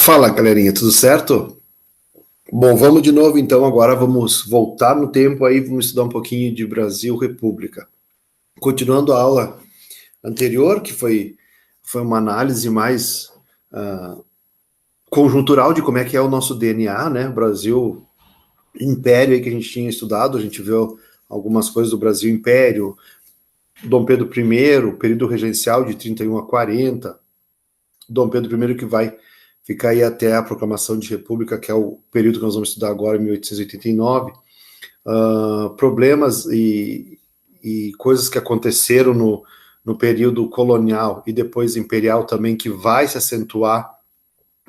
Fala, galerinha, tudo certo? Bom, vamos de novo então. Agora vamos voltar no tempo aí, vamos estudar um pouquinho de Brasil República. Continuando a aula anterior, que foi uma análise mais conjuntural de como é que é o nosso DNA, né? Brasil Império aí que a gente tinha estudado, a gente viu algumas coisas do Brasil Império, Dom Pedro I, período regencial de 31 a 40, Dom Pedro I que vai ficar aí até a proclamação de república, que é o período que nós vamos estudar agora, em 1889, problemas e coisas que aconteceram no período colonial e depois imperial também, que vai se acentuar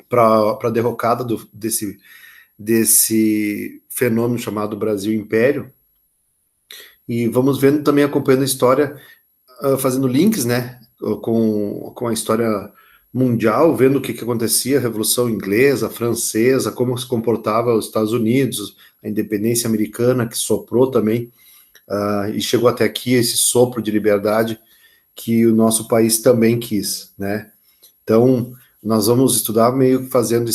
para a derrocada desse fenômeno chamado Brasil Império. E vamos vendo também, acompanhando a história, fazendo links, né, com a história mundial, vendo o que acontecia, a Revolução Inglesa, Francesa, como se comportava os Estados Unidos, a independência americana, que soprou também, e chegou até aqui esse sopro de liberdade que o nosso país também quis, né? Então, nós vamos estudar meio fazendo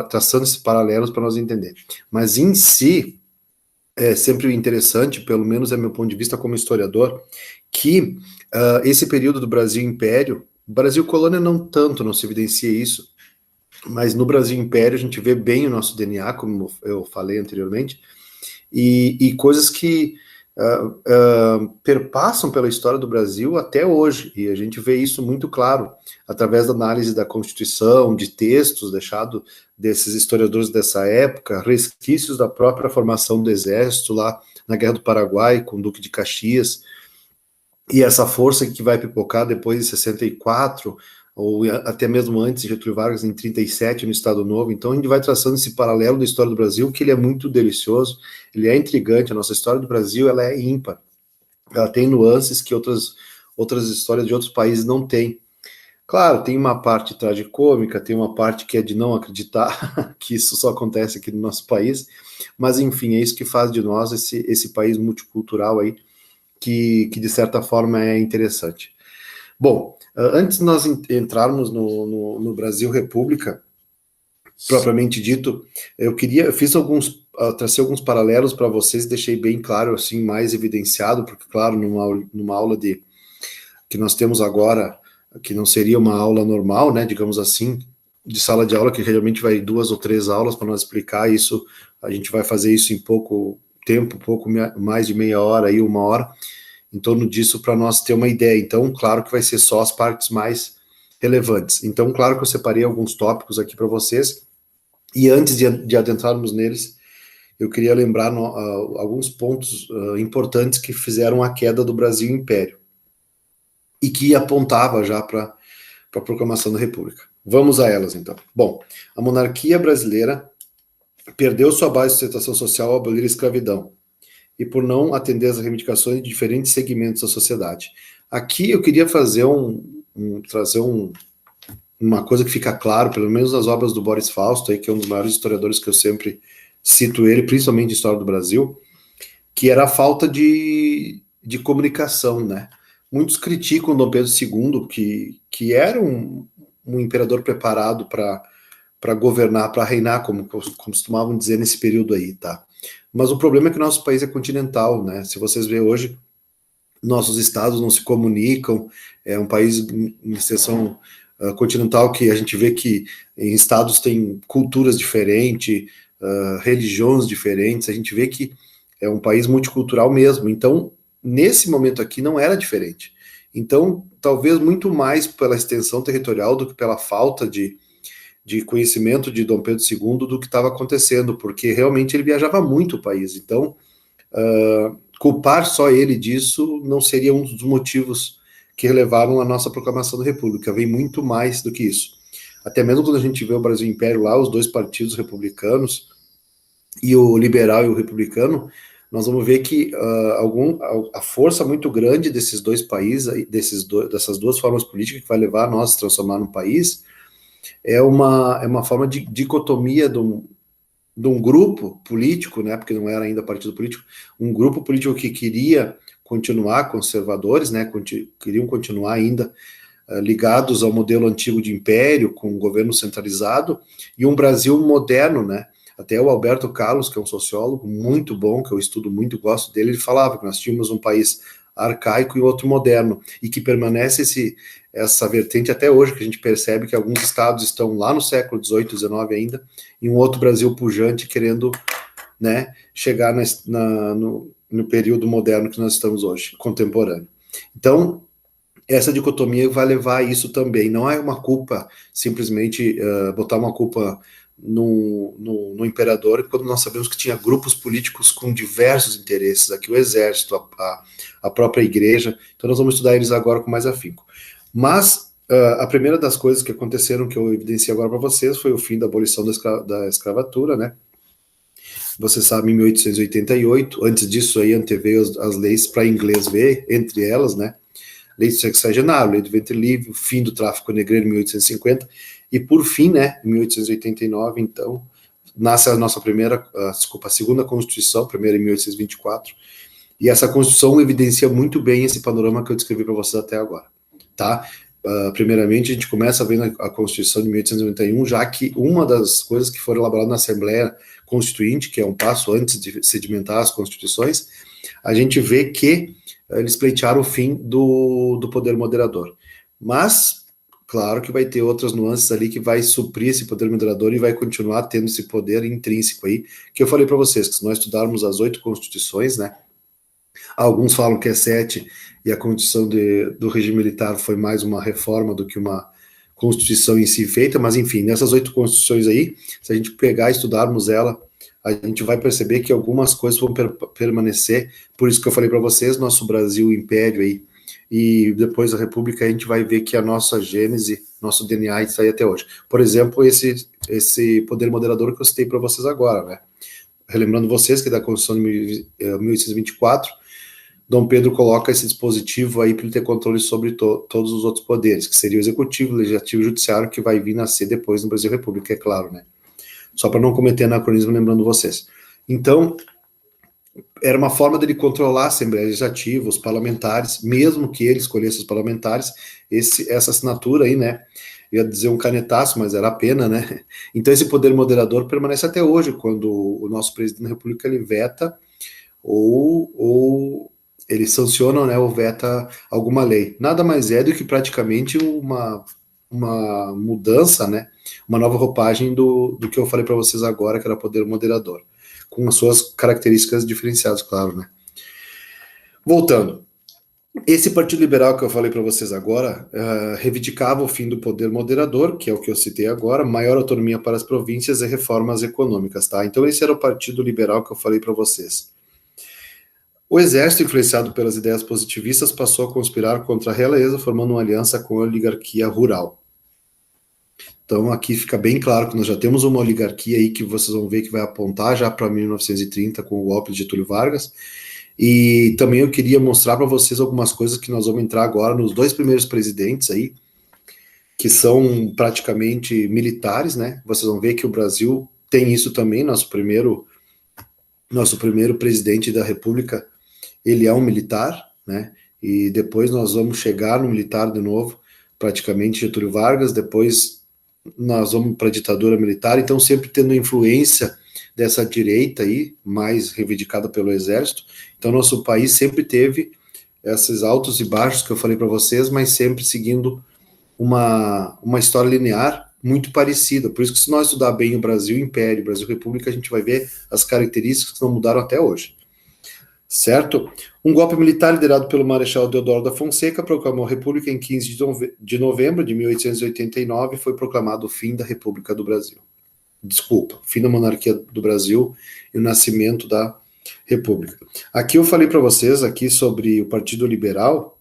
traçando esses paralelos para nós entender. Mas em si, é sempre interessante, pelo menos é meu ponto de vista como historiador, que esse período do Brasil Império, Brasil Colônia não tanto, não se evidencia isso, mas no Brasil Império a gente vê bem o nosso DNA, como eu falei anteriormente, e coisas que perpassam pela história do Brasil até hoje, e a gente vê isso muito claro através da análise da Constituição, de textos deixados desses historiadores dessa época, resquícios da própria formação do Exército lá na Guerra do Paraguai, com o Duque de Caxias, e essa força que vai pipocar depois de 64, ou até mesmo antes de Getúlio Vargas, em 37, no Estado Novo. Então a gente vai traçando esse paralelo da história do Brasil, que ele é muito delicioso, ele é intrigante. A nossa história do Brasil, ela é ímpar. Ela tem nuances que outras histórias de outros países não têm. Claro, tem uma parte tragicômica, tem uma parte que é de não acreditar que isso só acontece aqui no nosso país, mas enfim, é isso que faz de nós esse país multicultural aí, que de certa forma é interessante. Bom, antes de nós entrarmos no Brasil República, propriamente dito, tracei alguns paralelos para vocês, deixei bem claro, assim, mais evidenciado, porque, claro, numa aula que nós temos agora, que não seria uma aula normal, né, digamos assim, de sala de aula, que realmente vai 2 ou 3 aulas para nós explicar isso, a gente vai fazer isso em pouco tempo, pouco mais de meia hora, aí 1 hora, em torno disso, para nós ter uma ideia. Então, claro que vai ser só as partes mais relevantes. Então, claro que eu separei alguns tópicos aqui para vocês, e antes de adentrarmos neles, eu queria lembrar alguns pontos importantes que fizeram a queda do Brasil Império, e que apontava já para a proclamação da República. Vamos a elas, então. Bom, a monarquia brasileira perdeu sua base de sustentação social ao abolir a escravidão, e por não atender às reivindicações de diferentes segmentos da sociedade. Aqui eu queria trazer uma coisa que fica claro, pelo menos nas obras do Boris Fausto, aí, que é um dos maiores historiadores que eu sempre cito ele, principalmente em História do Brasil, que era a falta de comunicação, né? Muitos criticam Dom Pedro II, que era um imperador preparado para governar, para reinar, como costumavam dizer nesse período aí, tá? Mas o problema é que o nosso país é continental, né? Se vocês verem hoje, nossos estados não se comunicam, é um país em extensão continental, que a gente vê que em estados tem culturas diferentes, religiões diferentes, a gente vê que é um país multicultural mesmo. Então, nesse momento aqui não era diferente. Então, talvez muito mais pela extensão territorial do que pela falta de conhecimento de Dom Pedro II do que estava acontecendo, porque realmente ele viajava muito o país. Então, culpar só ele disso não seria um dos motivos que levaram a nossa proclamação da República. Vem muito mais do que isso. Até mesmo quando a gente vê o Brasil Império lá, os dois partidos republicanos, e o liberal e o republicano, nós vamos ver que a força muito grande desses dois países, dessas duas formas políticas que vai levar a nós a se transformar num país, é uma forma de dicotomia de um grupo político, né, porque não era ainda partido político, um grupo político que queria continuar conservadores, né, queriam continuar ainda ligados ao modelo antigo de império, com um governo centralizado, e um Brasil moderno, né? Até o Alberto Carlos, que é um sociólogo muito bom, que eu estudo muito, gosto dele, ele falava que nós tínhamos um país arcaico e outro moderno, e que permanece essa vertente até hoje, que a gente percebe que alguns estados estão lá no século XVIII, XIX ainda, e um outro Brasil pujante querendo, né, chegar no período moderno que nós estamos hoje, contemporâneo. Então, essa dicotomia vai levar a isso também. Não é uma culpa, simplesmente botar uma culpa no imperador, quando nós sabemos que tinha grupos políticos com diversos interesses, aqui o exército, a própria igreja, então nós vamos estudar eles agora com mais afinco. Mas a primeira das coisas que aconteceram, que eu evidenciei agora para vocês, foi o fim da abolição da escravatura, né? Você sabe, em 1888, antes disso aí anteveio as leis para inglês ver, entre elas, né? Lei do sexagenário, lei do ventre livre, o fim do tráfico negreiro em 1850, e por fim, né, em 1889, então, nasce a nossa a segunda Constituição, a primeira em 1824, e essa Constituição evidencia muito bem esse panorama que eu descrevi para vocês até agora, tá? Primeiramente, a gente começa vendo a Constituição de 1891, já que uma das coisas que foram elaboradas na Assembleia Constituinte, que é um passo antes de sedimentar as Constituições, a gente vê que eles pleitearam o fim do poder moderador. Mas, claro que vai ter outras nuances ali que vai suprir esse poder moderador e vai continuar tendo esse poder intrínseco aí, que eu falei para vocês, que se nós estudarmos as 8 constituições, né, alguns falam que é 7, e a Constituição do regime militar foi mais uma reforma do que uma Constituição em si feita, mas enfim, nessas 8 constituições aí, se a gente pegar e estudarmos ela, a gente vai perceber que algumas coisas vão permanecer, por isso que eu falei para vocês, nosso Brasil império aí, e depois da República a gente vai ver que a nossa gênese, nosso DNA está aí até hoje. Por exemplo, esse poder moderador que eu citei para vocês agora, né? Relembrando vocês que da Constituição de 1824, Dom Pedro coloca esse dispositivo aí para ele ter controle sobre todos os outros poderes, que seria o executivo, legislativo e judiciário, que vai vir nascer depois no Brasil República, é claro, né? Só para não cometer anacronismo, lembrando vocês. Então, era uma forma dele controlar a Assembleia Legislativa, os parlamentares, mesmo que ele escolhesse os parlamentares, essa assinatura aí, né, ia dizer um canetaço, mas era a pena, né, então esse poder moderador permanece até hoje, quando o nosso presidente da República, ele veta ou ele sanciona, né, ou veta alguma lei, nada mais é do que praticamente uma mudança, né, uma nova roupagem do que eu falei para vocês agora, que era poder moderador, com as suas características diferenciadas, claro, né. Voltando, esse Partido Liberal que eu falei para vocês agora reivindicava o fim do poder moderador, que é o que eu citei agora, maior autonomia para as províncias e reformas econômicas, tá? Então esse era o Partido Liberal que eu falei para vocês. O exército, influenciado pelas ideias positivistas, passou a conspirar contra a realeza, formando uma aliança com a oligarquia rural. Então aqui fica bem claro que nós já temos uma oligarquia aí que vocês vão ver que vai apontar já para 1930 com o golpe de Getúlio Vargas. E também eu queria mostrar para vocês algumas coisas que nós vamos entrar agora nos 2 primeiros presidentes aí, que são praticamente militares, né? Vocês vão ver que o Brasil tem isso também, nosso primeiro presidente da República, ele é um militar, né? E depois nós vamos chegar no militar de novo, praticamente Getúlio Vargas, depois nós vamos para a ditadura militar, então sempre tendo influência dessa direita aí, mais reivindicada pelo exército. Então nosso país sempre teve esses altos e baixos que eu falei para vocês, mas sempre seguindo uma história linear muito parecida. Por isso que se nós estudar bem o Brasil Império, o Brasil República, a gente vai ver as características que não mudaram até hoje. Certo? Um golpe militar liderado pelo Marechal Deodoro da Fonseca proclamou a República em 15 de novembro de 1889 e foi proclamado o fim da República do Brasil. Desculpa, fim da monarquia do Brasil e o nascimento da República. Aqui eu falei para vocês aqui sobre o Partido Liberal,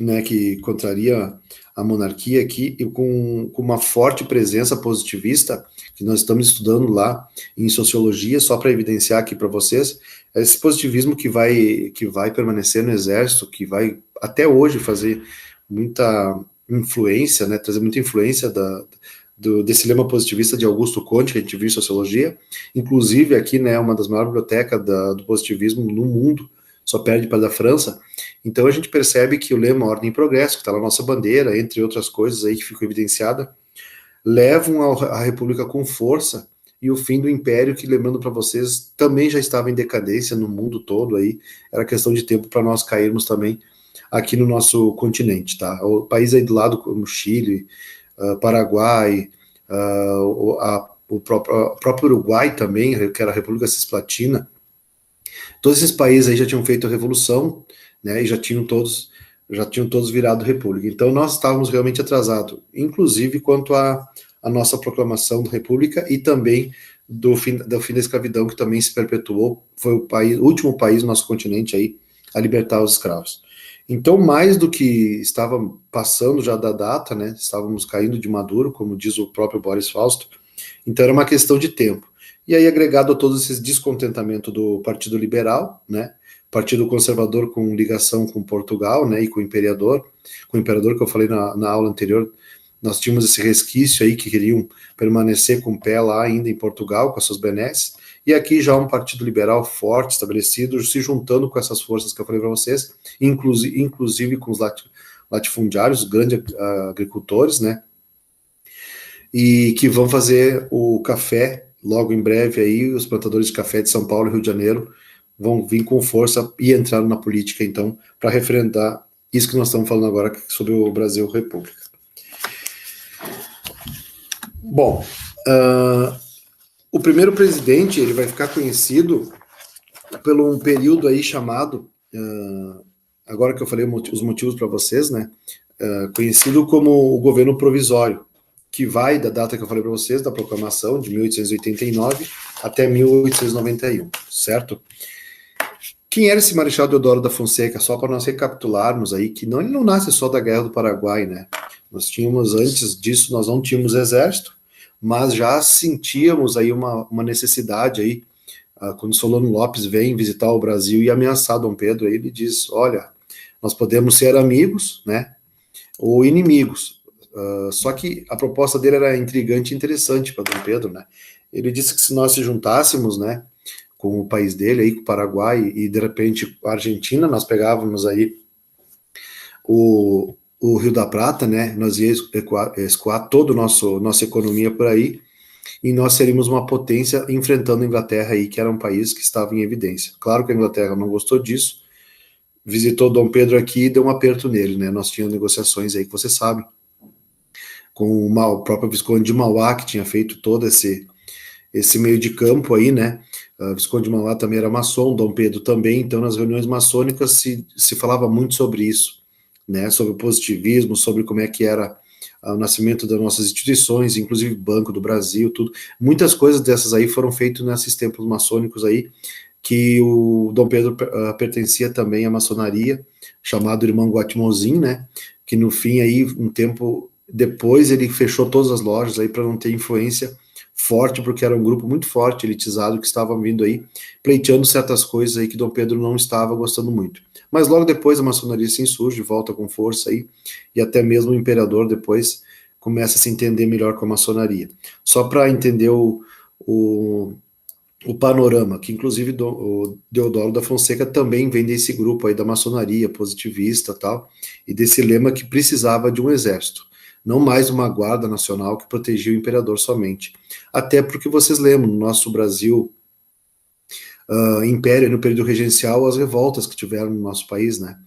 né, que contraria a monarquia aqui, e com uma forte presença positivista, que nós estamos estudando lá em sociologia, só para evidenciar aqui para vocês, esse positivismo que vai permanecer no exército, que vai até hoje fazer muita influência, né, trazer muita influência desse lema positivista de Augusto Conte, que a gente viu em sociologia, inclusive aqui, né, uma das maiores bibliotecas do positivismo no mundo, só perde para a da França. Então a gente percebe que o lema Ordem e Progresso, que está na nossa bandeira, entre outras coisas aí que ficou evidenciada, levam a República com força e o fim do Império, que, lembrando para vocês, também já estava em decadência no mundo todo aí, era questão de tempo para nós cairmos também aqui no nosso continente, tá? O país aí do lado, como Chile, Paraguai, o próprio Uruguai também, que era a República Cisplatina, todos esses países aí já tinham feito a revolução, né, e já tinham todos virado república. Então nós estávamos realmente atrasados, inclusive quanto à nossa proclamação da república e também do fim da escravidão, que também se perpetuou, foi o último país do nosso continente aí a libertar os escravos. Então, mais do que estava passando já da data, né, estávamos caindo de maduro, como diz o próprio Boris Fausto, então era uma questão de tempo. E aí, agregado a todos esses descontentamento do Partido Liberal, né, Partido Conservador com ligação com Portugal, né, e com o imperador que eu falei na aula anterior, nós tínhamos esse resquício aí que queriam permanecer com o pé lá ainda em Portugal, com as suas benesses, e aqui já um partido liberal forte, estabelecido, se juntando com essas forças que eu falei para vocês, inclusive com os latifundiários, os grandes agricultores, né, e que vão fazer o café logo em breve aí, os plantadores de café de São Paulo e Rio de Janeiro vão vir com força e entrar na política, então, para referendar isso que nós estamos falando agora sobre o Brasil República. Bom, o primeiro presidente, ele vai ficar conhecido pelo um período aí chamado, agora que eu falei os motivos para vocês, né, conhecido como o governo provisório, que vai da data que eu falei para vocês, da proclamação de 1889 até 1891, certo? Quem era esse Marechal Deodoro da Fonseca? Só para nós recapitularmos aí, que ele não nasce só da Guerra do Paraguai, né? Nós tínhamos, antes disso, nós não tínhamos exército, mas já sentíamos aí uma necessidade aí, quando Solano Lopes vem visitar o Brasil e ameaçar Dom Pedro, aí ele diz, olha, nós podemos ser amigos, né, ou inimigos. Só que a proposta dele era intrigante e interessante para Dom Pedro, né? Ele disse que se nós se juntássemos, né, com o país dele, aí, com o Paraguai, e de repente a Argentina, nós pegávamos aí o Rio da Prata, né, nós íamos escoar toda a nossa economia por aí, e nós seríamos uma potência enfrentando a Inglaterra aí, que era um país que estava em evidência. Claro que a Inglaterra não gostou disso, visitou Dom Pedro aqui e deu um aperto nele, né, nós tínhamos negociações aí que você sabe, com o próprio Visconde de Mauá, que tinha feito todo esse meio de campo aí, né, Visconde de Mauá também era maçom, Dom Pedro também, então nas reuniões maçônicas se falava muito sobre isso, né, sobre o positivismo, sobre como é que era o nascimento das nossas instituições, inclusive Banco do Brasil, tudo. Muitas coisas dessas aí foram feitas nesses templos maçônicos aí, que o Dom Pedro pertencia também à maçonaria, chamado Irmão Guatimozin, né, que no fim aí, um tempo depois, ele fechou todas as lojas aí para não ter influência forte, porque era um grupo muito forte, elitizado, que estavam vindo aí, pleiteando certas coisas aí que Dom Pedro não estava gostando muito. Mas logo depois a maçonaria se insurge, volta com força aí, e até mesmo o imperador depois começa a se entender melhor com a maçonaria. Só para entender o panorama, que inclusive o Deodoro da Fonseca também vem desse grupo aí da maçonaria positivista tal, e desse lema que precisava de um exército, não mais uma guarda nacional que protegia o imperador somente. Até porque vocês lembram, no nosso Brasil, Império, no período regencial, as revoltas que tiveram no nosso país, né?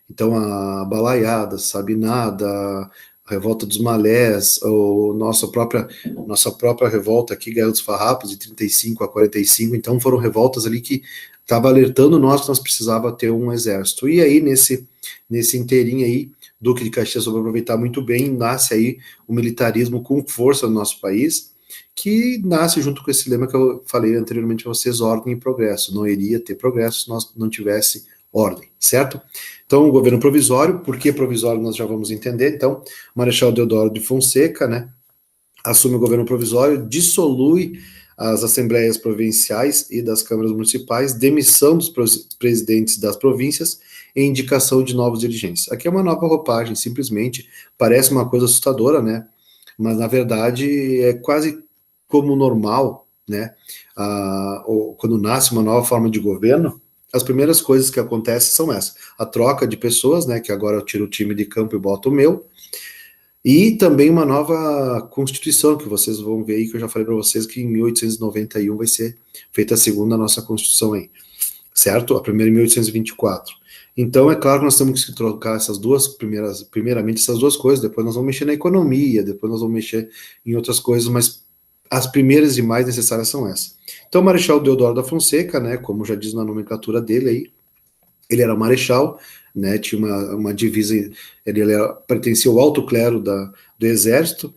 Então, a Balaiada, Sabinada, a Revolta dos Malés, nossa própria revolta aqui, Guerra dos Farrapos, de 35 a 45, então foram revoltas ali que estavam alertando nós que nós precisávamos ter um exército. E aí, nesse inteirinho aí, Duque de Caxias soube aproveitar muito bem, nasce aí o militarismo com força no nosso país, que nasce junto com esse lema que eu falei anteriormente para vocês, ordem e progresso. Não iria ter progresso se nós não tivesse ordem, certo? Então, o governo provisório, por que provisório nós já vamos entender. Então, Marechal Deodoro de Fonseca, né, assume o governo provisório, dissolui as assembleias provinciais e das câmaras municipais, demissão dos presidentes das províncias e indicação de novos dirigentes. Aqui é uma nova roupagem, simplesmente, parece uma coisa assustadora, né, mas na verdade é quase como normal, né, quando nasce uma nova forma de governo, as primeiras coisas que acontecem são essas. A troca de pessoas, né, que agora eu tiro o time de campo e boto o meu, e também uma nova Constituição, que vocês vão ver aí, que eu já falei para vocês que em 1891 vai ser feita a segunda nossa Constituição aí, certo? A primeira em 1824. Então, é claro que nós temos que trocar essas duas primeiramente essas duas coisas, depois nós vamos mexer na economia, depois nós vamos mexer em outras coisas, mas as primeiras e mais necessárias são essas. Então, o Marechal Deodoro da Fonseca, né, como já diz na nomenclatura dele aí, ele era marechal, né, tinha uma divisa, pertencia ao alto clero do exército,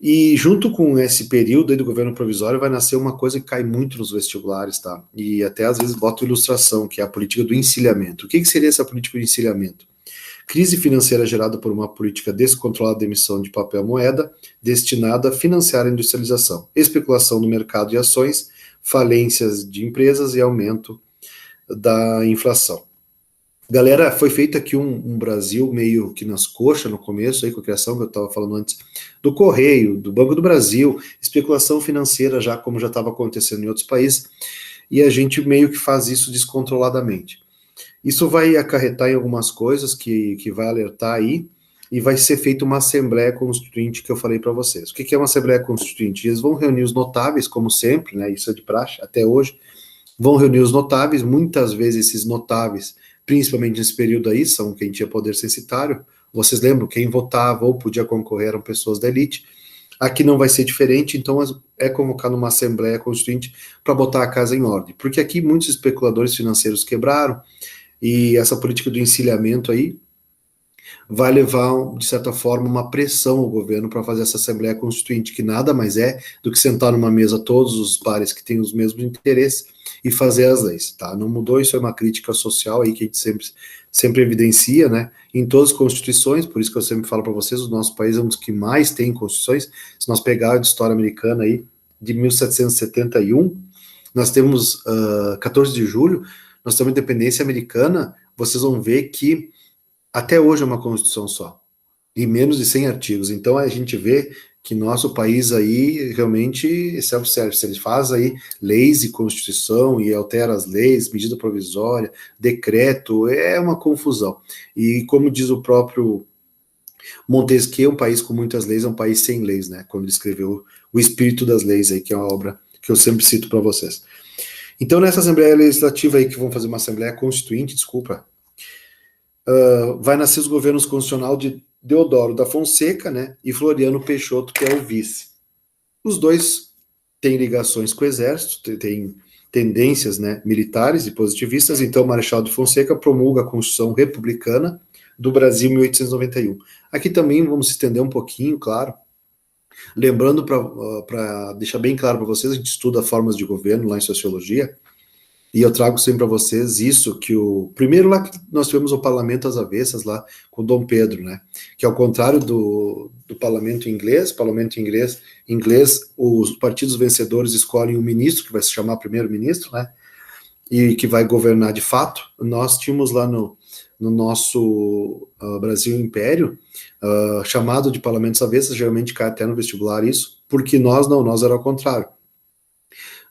e junto com esse período aí do governo provisório vai nascer uma coisa que cai muito nos vestibulares, tá? E até às vezes bota ilustração, que é a política do encilhamento. O que seria essa política do encilhamento? Crise financeira gerada por uma política descontrolada de emissão de papel moeda destinada a financiar a industrialização, especulação no mercado de ações, falências de empresas e aumento da inflação. Galera, foi feito aqui um Brasil meio que nas coxas no começo, aí com a criação que eu estava falando antes, do Correio, do Banco do Brasil, especulação financeira já como já estava acontecendo em outros países, e a gente meio que faz isso descontroladamente. Isso vai acarretar em algumas coisas que vai alertar aí, e vai ser feita uma Assembleia Constituinte que eu falei para vocês. O que é uma Assembleia Constituinte? Eles vão reunir os notáveis, como sempre, né, isso é de praxe até hoje, vão reunir os notáveis, muitas vezes esses notáveis, principalmente nesse período aí, são quem tinha poder censitário, vocês lembram, quem votava ou podia concorrer eram pessoas da elite, aqui não vai ser diferente, então é convocado uma Assembleia Constituinte para botar a casa em ordem, porque aqui muitos especuladores financeiros quebraram, e essa política do encilhamento aí vai levar, de certa forma, uma pressão ao governo para fazer essa Assembleia Constituinte, que nada mais é do que sentar numa mesa todos os pares que têm os mesmos interesses e fazer as leis, tá? Não mudou, isso é uma crítica social aí que a gente sempre evidencia, né? Em todas as constituições, por isso que eu sempre falo para vocês, o nosso país é um dos que mais tem constituições. Se nós pegarmos a história americana aí, de 1771, nós temos 14 de julho, nós temos independência americana, vocês vão ver que até hoje é uma Constituição só, e menos de 100 artigos. Então a gente vê que nosso país aí realmente self-service, ele faz aí leis e Constituição e altera as leis, medida provisória, decreto, é uma confusão. E como diz o próprio Montesquieu, um país com muitas leis é um país sem leis, né? Quando ele escreveu O Espírito das Leis, aí, que é uma obra que eu sempre cito para vocês. Então, nessa Assembleia Legislativa aí, que vão fazer uma Assembleia Constituinte, desculpa, vai nascer os governos constitucional de Deodoro da Fonseca, né, e Floriano Peixoto, que é o vice. Os dois têm ligações com o exército, têm tendências, né, militares e positivistas, então o Marechal de Fonseca promulga a Constituição Republicana do Brasil em 1891. Aqui também vamos estender um pouquinho, claro, lembrando para deixar bem claro para vocês, a gente estuda formas de governo lá em Sociologia, e eu trago sempre para vocês isso, que primeiro lá que nós tivemos o parlamento às avessas lá com Dom Pedro, né, que ao contrário do parlamento inglês, os partidos vencedores escolhem um ministro, que vai se chamar primeiro-ministro, né, e que vai governar de fato. Nós tínhamos lá no nosso Brasil Império, chamado de parlamentos avessas, geralmente cai até no vestibular isso, porque nós era ao contrário.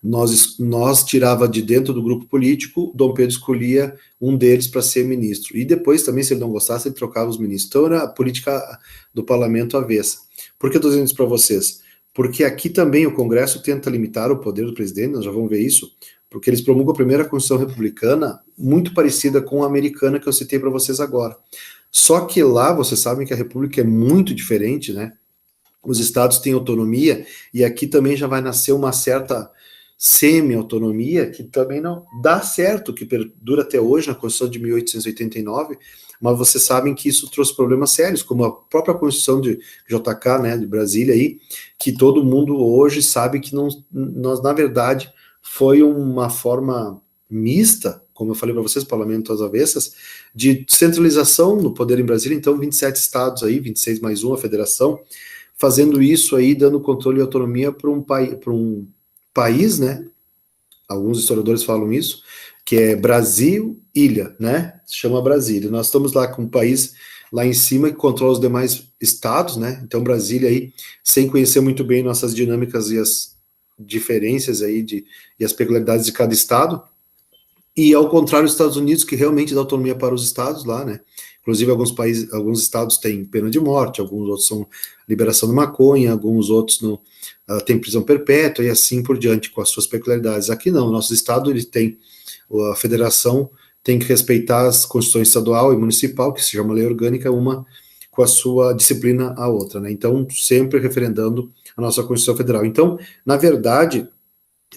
Nós tirava de dentro do grupo político, Dom Pedro escolhia um deles para ser ministro. E depois também, se ele não gostasse, ele trocava os ministros. Então era a política do parlamento avessa. Por que eu estou dizendo isso para vocês? Porque aqui também o Congresso tenta limitar o poder do presidente, nós já vamos ver isso, porque eles promulgam a primeira Constituição Republicana, muito parecida com a americana que eu citei para vocês agora. Só que lá, vocês sabem que a República é muito diferente, né? Os estados têm autonomia, e aqui também já vai nascer uma certa semi-autonomia, que também não dá certo, que perdura até hoje na Constituição de 1889, mas vocês sabem que isso trouxe problemas sérios, como a própria Constituição de JK, né, de Brasília, aí, que todo mundo hoje sabe que nós, na verdade, foi uma forma mista, como eu falei para vocês, parlamento às avessas, de centralização no poder em Brasília, então 27 estados aí, 26 mais um, a federação, fazendo isso aí, dando controle e autonomia para um país, né? Alguns historiadores falam isso, que é Brasil, ilha, né? Se chama Brasília. Nós estamos lá com um país lá em cima que controla os demais estados, né? Então Brasília aí, sem conhecer muito bem nossas dinâmicas e as diferenças aí e as peculiaridades de cada estado, E ao contrário dos Estados Unidos, que realmente dá autonomia para os estados lá, né? Inclusive, alguns estados têm pena de morte, alguns outros são liberação de maconha, alguns outros não, têm prisão perpétua e assim por diante, com as suas peculiaridades. Aqui não, nosso estado ele tem, a federação tem que respeitar as constituições estadual e municipal, que se chama lei orgânica, uma com a sua disciplina a outra, né? Então, sempre referendando a nossa Constituição Federal. Então, na verdade,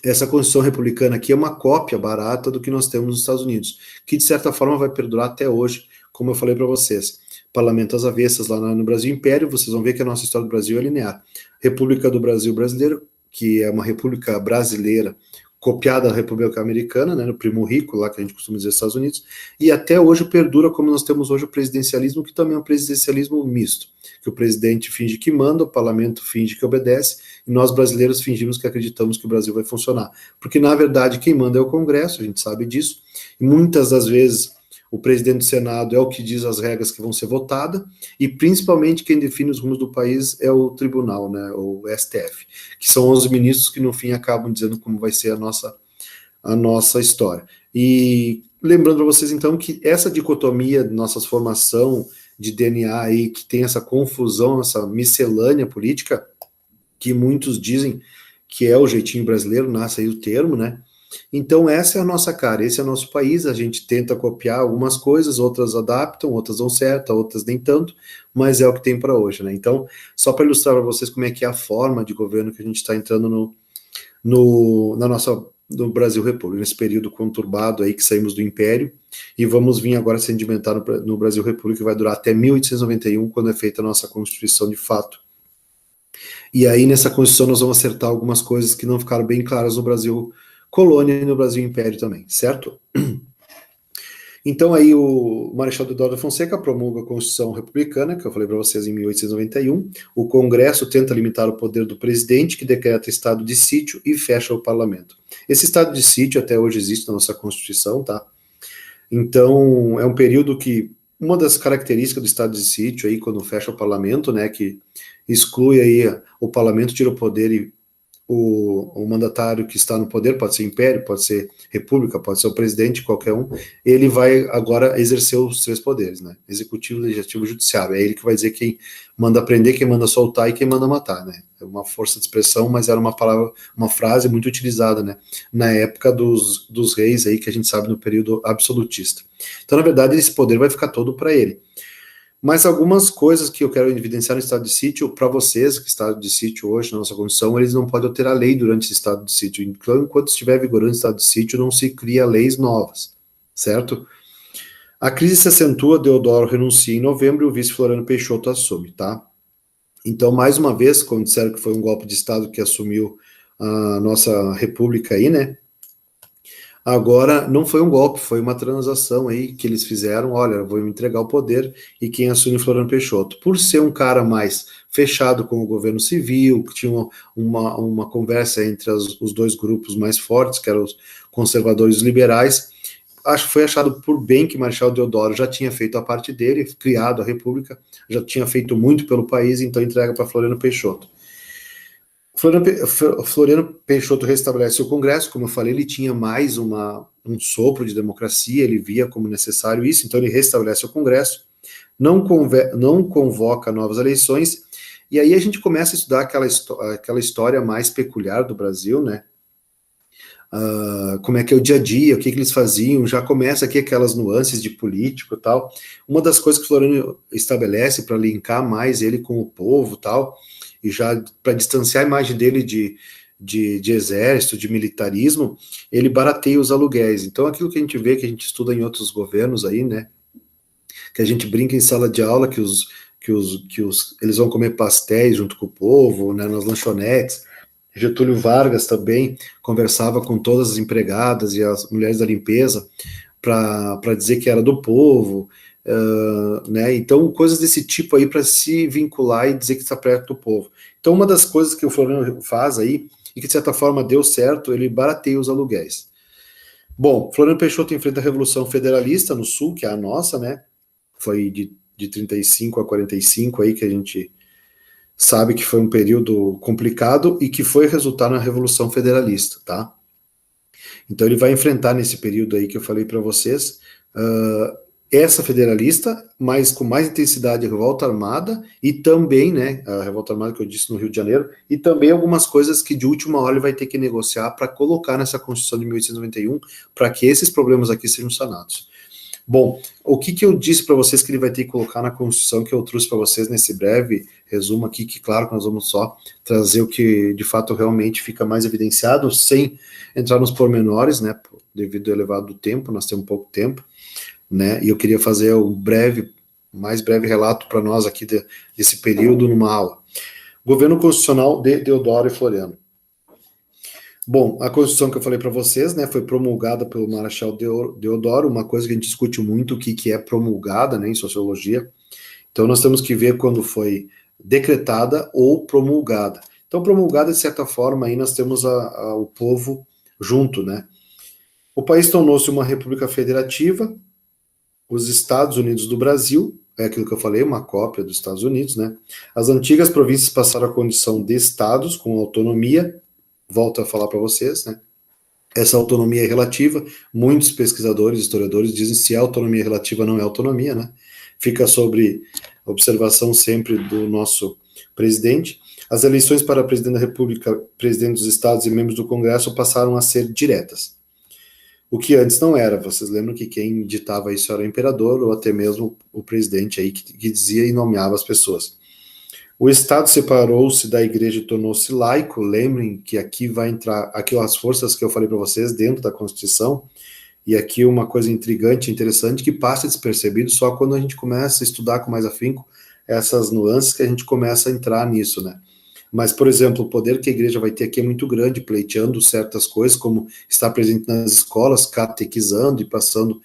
essa Constituição republicana aqui é uma cópia barata do que nós temos nos Estados Unidos, que de certa forma vai perdurar até hoje, como eu falei para vocês. Parlamento às avessas lá no Brasil Império, vocês vão ver que a nossa história do Brasil é linear. República do Brasil Brasileiro, que é uma república brasileira copiada da República Americana, né, no Primo Rico, lá que a gente costuma dizer Estados Unidos, e até hoje perdura como nós temos hoje o presidencialismo, que também é um presidencialismo misto, que o presidente finge que manda, o parlamento finge que obedece, e nós brasileiros fingimos que acreditamos que o Brasil vai funcionar. Porque, na verdade, quem manda é o Congresso, a gente sabe disso, e muitas das vezes o presidente do Senado é o que diz as regras que vão ser votadas, e principalmente quem define os rumos do país é o tribunal, né, o STF, que são 11 ministros que no fim acabam dizendo como vai ser a nossa história. E lembrando para vocês então que essa dicotomia de nossa formação de DNA aí, que tem essa confusão, essa miscelânea política, que muitos dizem que é o jeitinho brasileiro, nasce aí o termo, né? Então essa é a nossa cara, esse é o nosso país, a gente tenta copiar algumas coisas, outras adaptam, outras dão certo, outras nem tanto, mas é o que tem para hoje, né? Então, só para ilustrar para vocês como é que é a forma de governo que a gente está entrando na nossa do Brasil República, nesse período conturbado aí que saímos do Império, e vamos vir agora sedimentar no Brasil República, que vai durar até 1891, quando é feita a nossa Constituição de fato. E aí nessa Constituição nós vamos acertar algumas coisas que não ficaram bem claras no Brasil colônia e no Brasil Império também, certo? Então aí o Marechal Deodoro da Fonseca promulga a Constituição Republicana, que eu falei para vocês em 1891, o Congresso tenta limitar o poder do presidente, que decreta estado de sítio e fecha o parlamento. Esse estado de sítio até hoje existe na nossa Constituição, tá? Então é um período que, uma das características do estado de sítio aí, quando fecha o parlamento, né, que exclui aí o parlamento, tira o poder e o mandatário que está no poder, pode ser império, pode ser república, pode ser o presidente, qualquer um, ele vai agora exercer os três poderes, né? Executivo, legislativo e judiciário. É ele que vai dizer quem manda prender, quem manda soltar e quem manda matar, né? É uma força de expressão, mas era uma palavra, uma frase muito utilizada, né? Na época dos reis aí, que a gente sabe no período absolutista. Então, na verdade, esse poder vai ficar todo para ele. Mas algumas coisas que eu quero evidenciar no estado de sítio, para vocês, que estado de sítio hoje na nossa Constituição, eles não podem alterar a lei durante esse estado de sítio. Então, enquanto estiver vigorando o estado de sítio, não se cria leis novas, certo? A crise se acentua, Deodoro renuncia em novembro e o vice Floriano Peixoto assume, tá? Então, mais uma vez, como disseram que foi um golpe de Estado que assumiu a nossa república aí, né? Agora, não foi um golpe, foi uma transação aí que eles fizeram, olha, vou me entregar o poder, e quem assume Floriano Peixoto. Por ser um cara mais fechado com o governo civil, que tinha uma conversa entre os dois grupos mais fortes, que eram os conservadores e os liberais, foi achado por bem que Marechal Deodoro já tinha feito a parte dele, criado a república, já tinha feito muito pelo país, então entrega para Floriano Peixoto. Floriano Peixoto restabelece o Congresso, como eu falei, ele tinha mais um sopro de democracia, ele via como necessário isso, então ele restabelece o Congresso, não convoca novas eleições, e aí a gente começa a estudar aquela história mais peculiar do Brasil, né? Como é que é o dia a dia, o que eles faziam, já começa aqui aquelas nuances de político e tal. Uma das coisas que o Floriano estabelece para linkar mais ele com o povo e tal, e já para distanciar a imagem dele de exército, de militarismo, ele barateia os aluguéis. Então aquilo que a gente vê, que a gente estuda em outros governos aí, né, que a gente brinca em sala de aula, que eles vão comer pastéis junto com o povo, né, nas lanchonetes. Getúlio Vargas também conversava com todas as empregadas e as mulheres da limpeza para dizer que era do povo, né? Então, coisas desse tipo aí para se vincular e dizer que está perto do povo. Então, uma das coisas que o Floriano faz aí, e que de certa forma deu certo, ele barateia os aluguéis. Bom, Floriano Peixoto enfrenta a Revolução Federalista no Sul, que é a nossa, né? Foi de 35 a 45 aí que a gente sabe que foi um período complicado e que foi resultar na Revolução Federalista, tá? Então ele vai enfrentar nesse período aí que eu falei para vocês, essa federalista, mas com mais intensidade a revolta armada e também, né, a revolta armada que eu disse no Rio de Janeiro, e também algumas coisas que de última hora ele vai ter que negociar para colocar nessa Constituição de 1891, para que esses problemas aqui sejam sanados. Bom, o que eu disse para vocês que ele vai ter que colocar na Constituição, que eu trouxe para vocês nesse breve resumo aqui, que claro que nós vamos só trazer o que de fato realmente fica mais evidenciado, sem entrar nos pormenores, né, devido ao elevado tempo, nós temos pouco tempo, né, e eu queria fazer um mais breve relato para nós aqui desse período numa aula. Governo Constitucional de Deodoro e Floriano. Bom, a Constituição que eu falei para vocês, né, foi promulgada pelo Marechal Deodoro, uma coisa que a gente discute muito, o que é promulgada, né, em sociologia. Então nós temos que ver quando foi decretada ou promulgada. Então promulgada, de certa forma, aí nós temos o povo junto, né. O país tornou-se uma república federativa, os Estados Unidos do Brasil, é aquilo que eu falei, uma cópia dos Estados Unidos, né. As antigas províncias passaram a condição de estados com autonomia. Volto a falar para vocês, né? Essa autonomia é relativa. Muitos pesquisadores, historiadores dizem que se a autonomia é relativa não é autonomia, né? Fica sobre observação sempre do nosso presidente. As eleições para presidente da República, presidente dos estados e membros do Congresso passaram a ser diretas. O que antes não era. Vocês lembram que quem ditava isso era o imperador ou até mesmo o presidente aí que dizia e nomeava as pessoas. O Estado separou-se da igreja e tornou-se laico. Lembrem que aqui vai entrar aqui as forças que eu falei para vocês dentro da Constituição, e aqui uma coisa intrigante, interessante, que passa despercebido só quando a gente começa a estudar com mais afinco essas nuances que a gente começa a entrar nisso, né? Mas, por exemplo, o poder que a igreja vai ter aqui é muito grande, pleiteando certas coisas, como estar presente nas escolas, catequizando e passando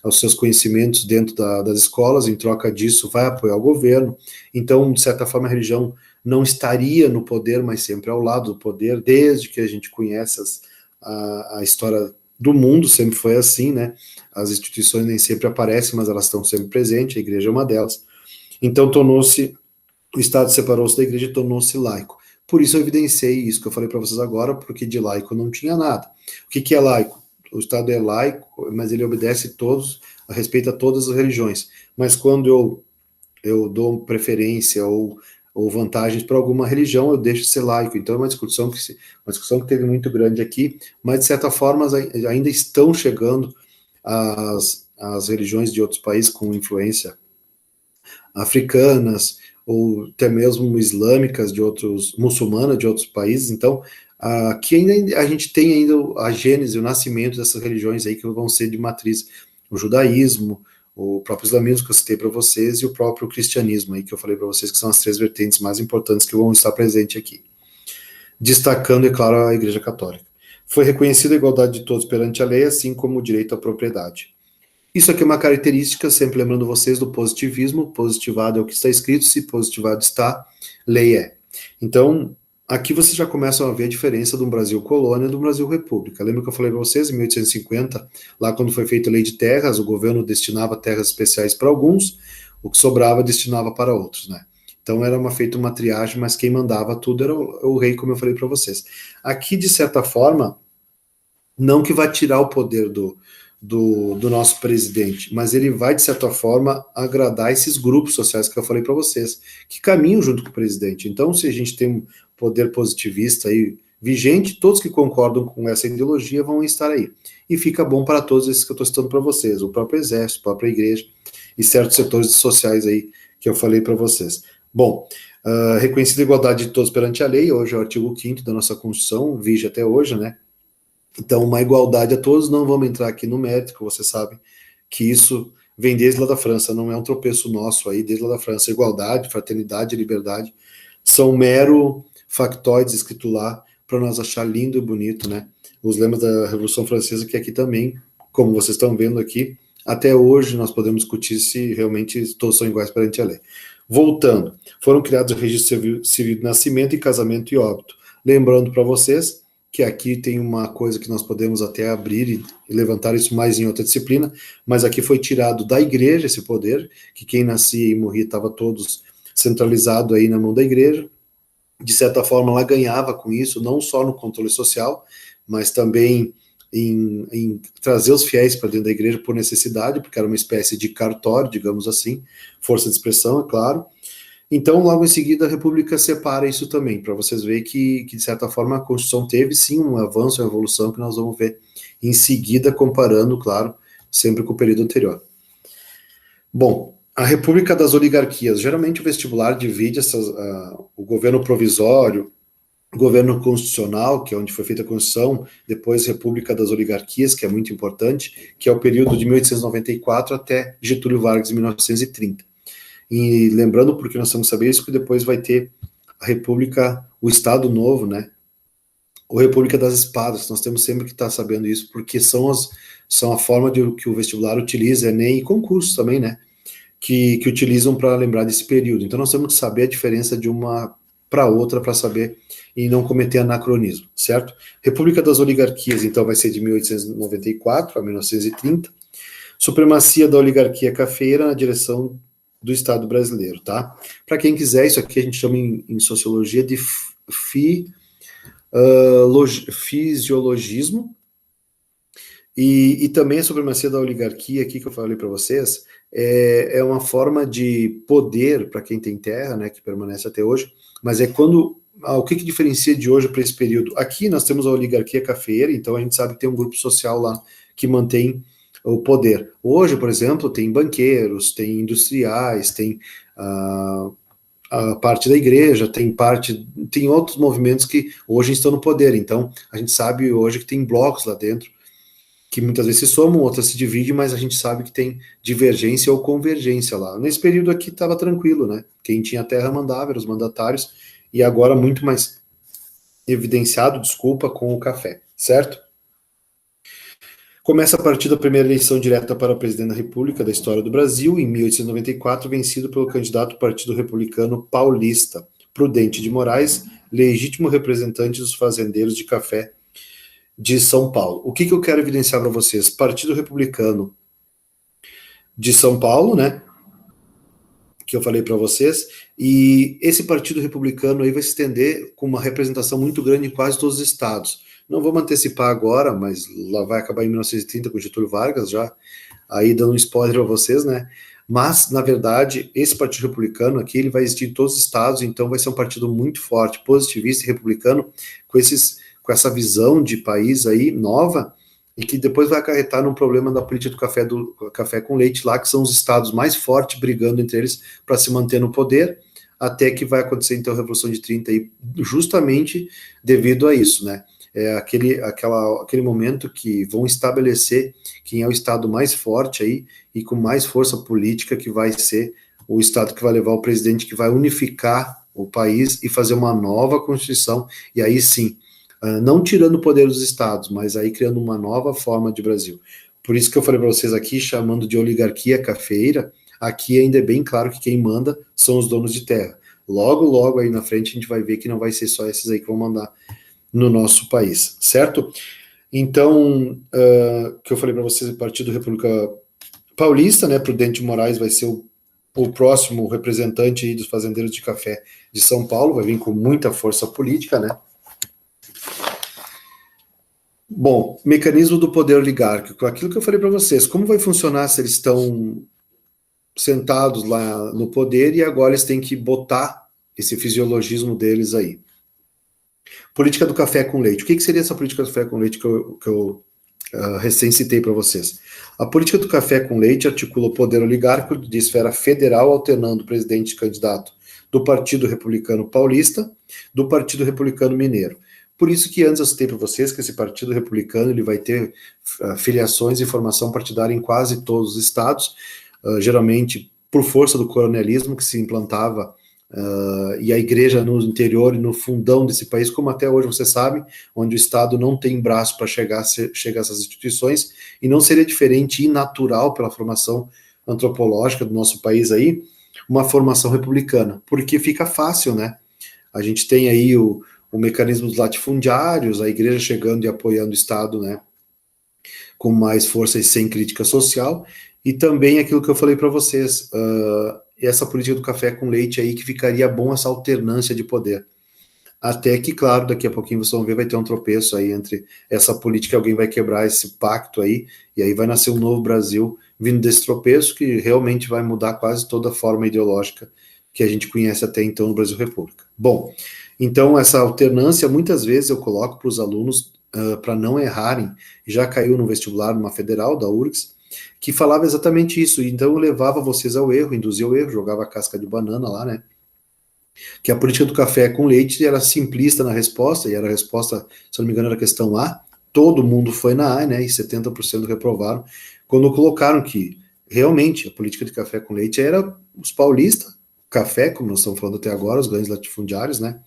aos seus conhecimentos dentro das escolas, em troca disso vai apoiar o governo. Então, de certa forma, a religião não estaria no poder, mas sempre ao lado do poder, desde que a gente conhece a história do mundo, sempre foi assim, né? As instituições nem sempre aparecem, mas elas estão sempre presentes, a igreja é uma delas. Então, o Estado separou-se da igreja e tornou-se laico. Por isso eu evidenciei isso que eu falei para vocês agora, porque de laico não tinha nada. O que é laico? O Estado é laico, mas ele obedece respeita todas as religiões. Mas quando eu dou preferência ou vantagens para alguma religião, eu deixo de ser laico. Então é uma discussão que teve muito grande aqui, mas de certa forma ainda estão chegando as religiões de outros países com influência africanas, ou até mesmo islâmicas muçulmanas de outros países. Então, aqui ainda a gente tem ainda a gênese, o nascimento dessas religiões aí que vão ser de matriz, o judaísmo, o próprio islamismo que eu citei para vocês e o próprio cristianismo aí que eu falei para vocês que são as três vertentes mais importantes que vão estar presentes aqui. Destacando, é claro, a Igreja Católica. Foi reconhecida a igualdade de todos perante a lei, assim como o direito à propriedade. Isso aqui é uma característica, sempre lembrando vocês, do positivismo. Positivado é o que está escrito, se positivado está, lei é. Então, aqui vocês já começam a ver a diferença do Brasil colônia e do Brasil república. Lembra que eu falei para vocês, em 1850, lá quando foi feita a lei de terras, o governo destinava terras especiais para alguns, o que sobrava destinava para outros, né? Então era feita uma triagem, mas quem mandava tudo era o rei, como eu falei para vocês. Aqui, de certa forma, não que vai tirar o poder do nosso presidente, mas ele vai, de certa forma, agradar esses grupos sociais que eu falei para vocês, que caminham junto com o presidente. Então, se a gente tem um poder positivista aí vigente, todos que concordam com essa ideologia vão estar aí. E fica bom para todos esses que eu estou citando para vocês, o próprio exército, a própria igreja e certos setores sociais aí que eu falei para vocês. Bom, reconhecida a igualdade de todos perante a lei, hoje é o artigo 5º da nossa Constituição, vige até hoje, né? Então, uma igualdade a todos, não vamos entrar aqui no mérito, vocês sabem que isso vem desde lá da França, não é um tropeço nosso aí, desde lá da França. Igualdade, fraternidade e liberdade são mero factóides escrito lá para nós achar lindo e bonito, né? Os lemas da Revolução Francesa, que aqui também, como vocês estão vendo aqui, até hoje nós podemos discutir se realmente todos são iguais perante a lei. Voltando, foram criados o registro civil de nascimento e casamento e óbito. Lembrando para vocês que aqui tem uma coisa que nós podemos até abrir e levantar isso mais em outra disciplina, mas aqui foi tirado da igreja esse poder, que quem nascia e morria estava todos centralizado aí na mão da igreja. De certa forma, ela ganhava com isso, não só no controle social, mas também em trazer os fiéis para dentro da igreja por necessidade, porque era uma espécie de cartório, digamos assim, força de expressão, é claro. Então, logo em seguida, a República separa isso também, para vocês verem que, de certa forma, a Constituição teve, sim, um avanço, uma evolução, que nós vamos ver em seguida, comparando, claro, sempre com o período anterior. Bom, a República das Oligarquias. Geralmente o vestibular divide o governo provisório, o governo constitucional, que é onde foi feita a Constituição, depois República das Oligarquias, que é muito importante, que é o período de 1894 até Getúlio Vargas, em 1930. E lembrando, porque nós temos que saber isso, que depois vai ter a República, o Estado Novo, né? Ou República das Espadas. Nós temos sempre que estar sabendo isso, porque são a forma que o vestibular utiliza, Enem e concurso também, né? Que utilizam para lembrar desse período. Então nós temos que saber a diferença de uma para outra para saber e não cometer anacronismo, certo? República das Oligarquias, então, vai ser de 1894 a 1930. Supremacia da oligarquia cafeira na direção do Estado brasileiro, tá? Para quem quiser, isso aqui a gente chama em sociologia de fisiologismo, e também a supremacia da oligarquia aqui que eu falei para vocês é uma forma de poder para quem tem terra, né, que permanece até hoje, mas é quando o que diferencia de hoje para esse período? Aqui nós temos a oligarquia cafeeira, então a gente sabe que tem um grupo social lá que mantém o poder. Hoje, por exemplo, tem banqueiros, tem industriais, tem a parte da igreja, tem outros movimentos que hoje estão no poder. Então, a gente sabe hoje que tem blocos lá dentro, que muitas vezes se somam, outras se dividem, mas a gente sabe que tem divergência ou convergência lá. Nesse período aqui estava tranquilo, né? Quem tinha terra mandava, eram os mandatários, e agora muito mais evidenciado, desculpa, com o café, certo? Começa a partir da primeira eleição direta para presidente da República da história do Brasil, em 1894, vencido pelo candidato do Partido Republicano Paulista, Prudente de Moraes, legítimo representante dos fazendeiros de café de São Paulo. O que eu quero evidenciar para vocês? Partido Republicano de São Paulo, né? Que eu falei para vocês, e esse Partido Republicano aí vai se estender com uma representação muito grande em quase todos os estados. Não vamos antecipar agora, mas lá vai acabar em 1930 com Getúlio Vargas, já aí dando um spoiler para vocês, né? Mas, na verdade, esse Partido Republicano aqui, ele vai existir em todos os estados, então vai ser um partido muito forte, positivista e republicano, com essa visão de país aí nova, e que depois vai acarretar num problema da política do café com leite lá, que são os estados mais fortes brigando entre eles para se manter no poder, até que vai acontecer então a Revolução de 30 aí, justamente devido a isso, né? É aquele momento que vão estabelecer quem é o estado mais forte aí e com mais força política, que vai ser o estado que vai levar o presidente, que vai unificar o país e fazer uma nova Constituição, e aí sim, não tirando o poder dos estados, mas aí criando uma nova forma de Brasil. Por isso que eu falei para vocês aqui, chamando de oligarquia cafeeira, aqui ainda é bem claro que quem manda são os donos de terra. Logo, logo aí na frente a gente vai ver que não vai ser só esses aí que vão mandar no nosso país, certo? Então, que eu falei para vocês, o Partido República Paulista, né, Prudente de Moraes vai ser o próximo representante aí dos fazendeiros de café de São Paulo, vai vir com muita força política, né? Bom, mecanismo do poder oligárquico, aquilo que eu falei para vocês, como vai funcionar se eles estão sentados lá no poder e agora eles têm que botar esse fisiologismo deles aí. Política do café com leite. O que seria essa política do café com leite que eu recém citei para vocês? A política do café com leite articula o poder oligárquico de esfera federal, alternando o presidente candidato do Partido Republicano Paulista, do Partido Republicano Mineiro. Por isso que antes eu citei para vocês que esse Partido Republicano ele vai ter filiações e formação partidária em quase todos os estados, geralmente por força do coronelismo que se implantava e a igreja no interior e no fundão desse país, como até hoje você sabe, onde o Estado não tem braço para chegar a essas instituições, e não seria diferente e natural pela formação antropológica do nosso país aí, uma formação republicana, porque fica fácil, né? A gente tem aí o mecanismo dos latifundiários, a igreja chegando e apoiando o Estado, né, com mais força e sem crítica social, e também aquilo que eu falei para vocês, essa política do café com leite aí, que ficaria bom essa alternância de poder. até que, claro, daqui a pouquinho vocês vão ver, vai ter um tropeço aí entre essa política, alguém vai quebrar esse pacto aí, e aí vai nascer um novo Brasil vindo desse tropeço que realmente vai mudar quase toda a forma ideológica que a gente conhece até então no Brasil República. Bom, então essa alternância, muitas vezes eu coloco para os alunos para não errarem, já caiu no vestibular, numa federal da URGS, que falava exatamente isso, então eu levava vocês ao erro, induzia o erro, jogava a casca de banana lá, né, que a política do café com leite era simplista na resposta, e era a resposta, se não me engano, era a questão A, todo mundo foi na A, né, e 70% reprovaram, quando colocaram que realmente a política de café com leite era os paulistas, café, como nós estamos falando até agora, os grandes latifundiários, né,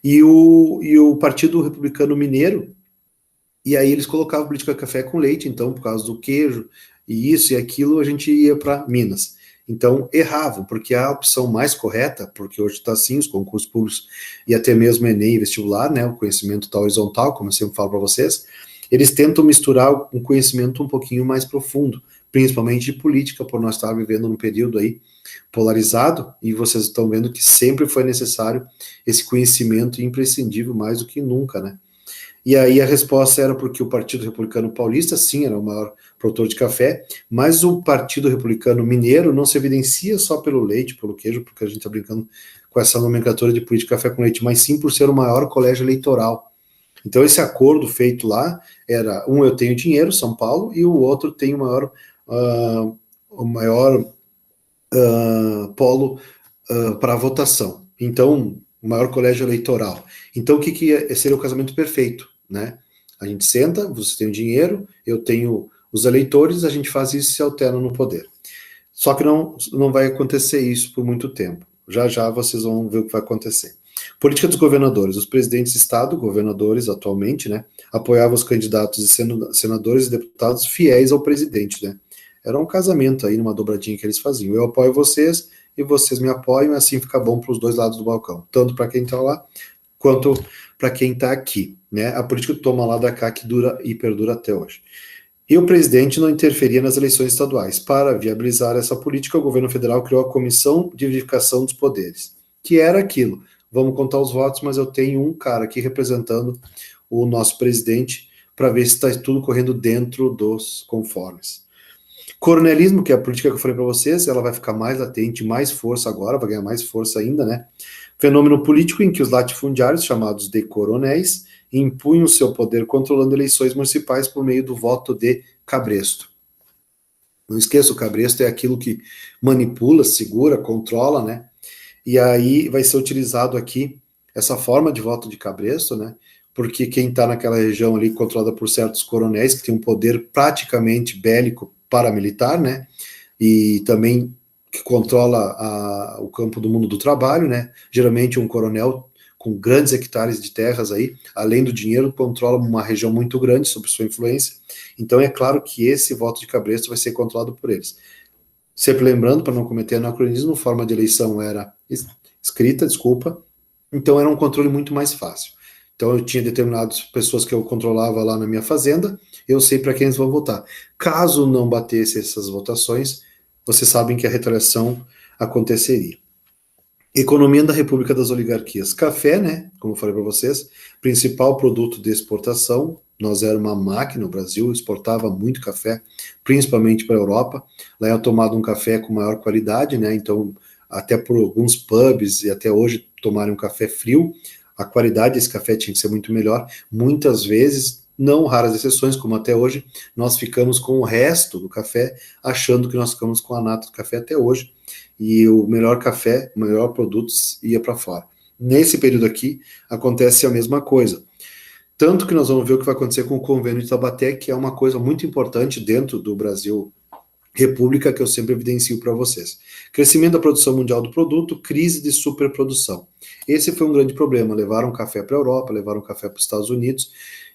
e o Partido Republicano Mineiro, e aí eles colocavam política de café com leite, então, por causa do queijo, e isso e aquilo, a gente ia para Minas. Então, erravam, porque a opção mais correta, porque hoje está assim, os concursos públicos e até mesmo Enem e vestibular, né, o conhecimento está horizontal, como eu sempre falo para vocês, eles tentam misturar um conhecimento um pouquinho mais profundo, principalmente de política, por nós estar vivendo num período aí polarizado, e vocês estão vendo que sempre foi necessário esse conhecimento imprescindível, mais do que nunca, né? E aí a resposta era porque o Partido Republicano Paulista, sim, era o maior produtor de café, mas o Partido Republicano Mineiro não se evidencia só pelo leite, pelo queijo, porque a gente está brincando com essa nomenclatura de política de café com leite, mas sim por ser o maior colégio eleitoral. Então esse acordo feito lá era, eu tenho dinheiro, São Paulo, e o outro tem o maior polo para votação. Então, o maior colégio eleitoral. Então, o que seria o casamento perfeito, né? A gente senta, você tem o dinheiro, eu tenho os eleitores, a gente faz isso e se alterna no poder. Só que não vai acontecer isso por muito tempo. Já já vocês vão ver o que vai acontecer. Política dos governadores. Os presidentes de estado, governadores atualmente, né, apoiavam os candidatos e senadores e deputados fiéis ao presidente, né? Era um casamento aí, numa dobradinha que eles faziam. Eu apoio vocês e vocês me apoiam, e assim fica bom para os dois lados do balcão, tanto para quem está lá quanto para quem está aqui, né? A política toma lá da cá que dura e perdura até hoje. E o presidente não interferia nas eleições estaduais. Para viabilizar essa política, o governo federal criou a Comissão de Verificação dos Poderes, que era aquilo. Vamos contar os votos, mas eu tenho um cara aqui representando o nosso presidente para ver se está tudo correndo dentro dos conformes. Coronelismo, que é a política que eu falei para vocês, ela vai ficar mais latente, mais força agora, vai ganhar mais força ainda, né? Fenômeno político em que os latifundiários, chamados de coronéis, impunham seu poder controlando eleições municipais por meio do voto de cabresto. Não esqueça, o cabresto é aquilo que manipula, segura, controla, né? E aí vai ser utilizado aqui essa forma de voto de cabresto, né? Porque quem está naquela região ali controlada por certos coronéis que tem um poder praticamente bélico paramilitar, né? E também que controla o campo do mundo do trabalho, né? Geralmente um coronel com grandes hectares de terras aí, além do dinheiro, controla uma região muito grande sob sua influência. Então é claro que esse voto de cabresto vai ser controlado por eles. Sempre lembrando, para não cometer anacronismo, forma de eleição era escrita, desculpa, então era um controle muito mais fácil. Então eu tinha determinadas pessoas que eu controlava lá na minha fazenda, eu sei para quem eles vão votar. Caso não batesse essas votações, vocês sabem que a retaliação aconteceria. Economia da República das Oligarquias. Café, né? Como eu falei para vocês, principal produto de exportação. Nós era uma máquina, o Brasil exportava muito café, principalmente para a Europa. Lá é tomado um café com maior qualidade, né? Então, até por alguns pubs e até hoje tomarem um café frio, a qualidade desse café tinha que ser muito melhor. Muitas vezes, não raras exceções, como até hoje, nós ficamos com o resto do café, achando que nós ficamos com a nata do café até hoje, e o melhor café, o melhor produto ia para fora. Nesse período aqui, acontece a mesma coisa. Tanto que nós vamos ver o que vai acontecer com o convênio de Taubaté, que é uma coisa muito importante dentro do Brasil República, que eu sempre evidencio para vocês. Crescimento da produção mundial do produto, crise de superprodução. Esse foi um grande problema. Levaram café para a Europa, levaram café para os Estados Unidos,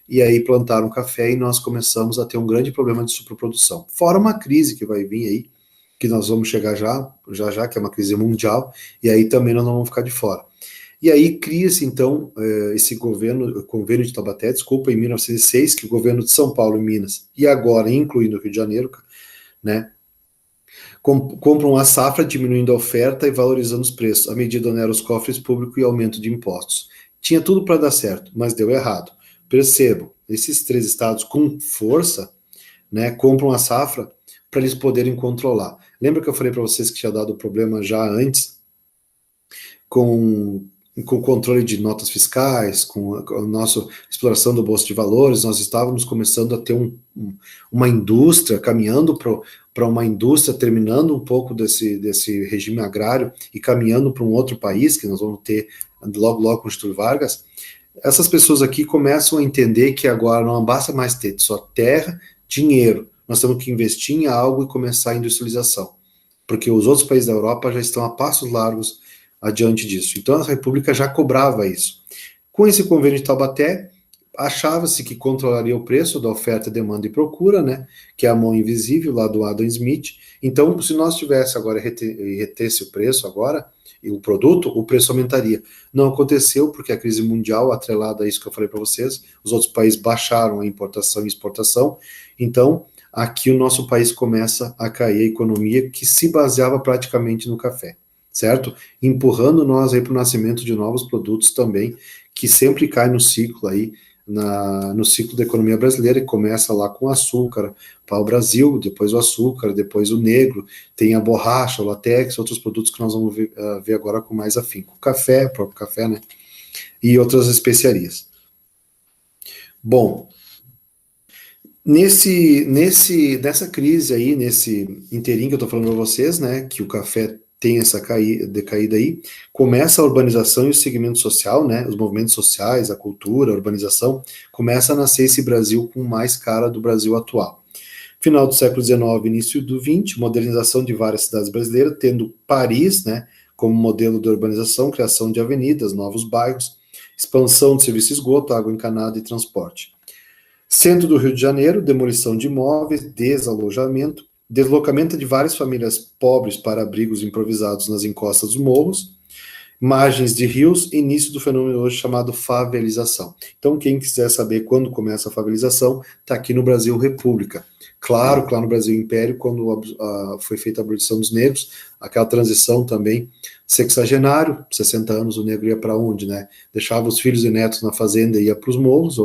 e aí plantaram café e nós começamos a ter um grande problema de superprodução. Fora uma crise que vai vir aí, que nós vamos chegar já, que é uma crise mundial, e aí também nós não vamos ficar de fora. E aí cria-se, então, esse convênio de Taubaté, em 1906, que o governo de São Paulo e Minas, e agora incluindo o Rio de Janeiro, né, compram a safra, diminuindo a oferta e valorizando os preços. A medida onera os cofres públicos e aumento de impostos. Tinha tudo para dar certo, mas deu errado. Percebam, esses 3 estados com força, né, compram a safra para eles poderem controlar. Lembra que eu falei para vocês que tinha dado problema já antes com, com o controle de notas fiscais, com a nossa exploração do bolsa de valores? Nós estávamos começando a ter uma indústria, caminhando para uma indústria, terminando um pouco desse regime agrário e caminhando para um outro país, que nós vamos ter logo, logo com o Getúlio Vargas. Essas pessoas aqui começam a entender que agora não basta mais ter só terra, dinheiro. Nós temos que investir em algo e começar a industrialização, porque os outros países da Europa já estão a passos largos adiante disso. Então a República já cobrava isso. Com esse convênio de Taubaté, achava-se que controlaria o preço da oferta, demanda e procura, né, que é a mão invisível lá do Adam Smith. Então, se nós tivesse agora retesse o preço agora, e o produto, o preço aumentaria. Não aconteceu, porque a crise mundial, atrelada a isso que eu falei para vocês, os outros países baixaram a importação e exportação, então aqui o nosso país começa a cair a economia que se baseava praticamente no café, certo? Empurrando nós aí para o nascimento de novos produtos também, que sempre cai no ciclo aí, no ciclo da economia brasileira, que começa lá com açúcar para o Brasil, depois o açúcar, depois o negro, tem a borracha, o látex, outros produtos que nós vamos ver agora com mais afinco. O café, o próprio café, né? E outras especiarias. Bom, nessa crise aí, nesse inteirinho que eu estou falando para vocês, né, que o café tem essa decaída aí, começa a urbanização e o segmento social, né, os movimentos sociais, a cultura, a urbanização, começa a nascer esse Brasil com mais cara do Brasil atual. Final do século XIX, início do XX, modernização de várias cidades brasileiras, tendo Paris, né, como modelo de urbanização, criação de avenidas, novos bairros, expansão de serviço de esgoto, água encanada e transporte. Centro do Rio de Janeiro, demolição de imóveis, desalojamento, deslocamento de várias famílias pobres para abrigos improvisados nas encostas dos morros, margens de rios, início do fenômeno hoje chamado favelização. Então, quem quiser saber quando começa a favelização, está aqui no Brasil República. Claro que lá no Brasil Império, quando foi feita a abolição dos negros, aquela transição também, sexagenário, 60 anos, o negro ia para onde, né? Deixava os filhos e netos na fazenda e ia para os morros,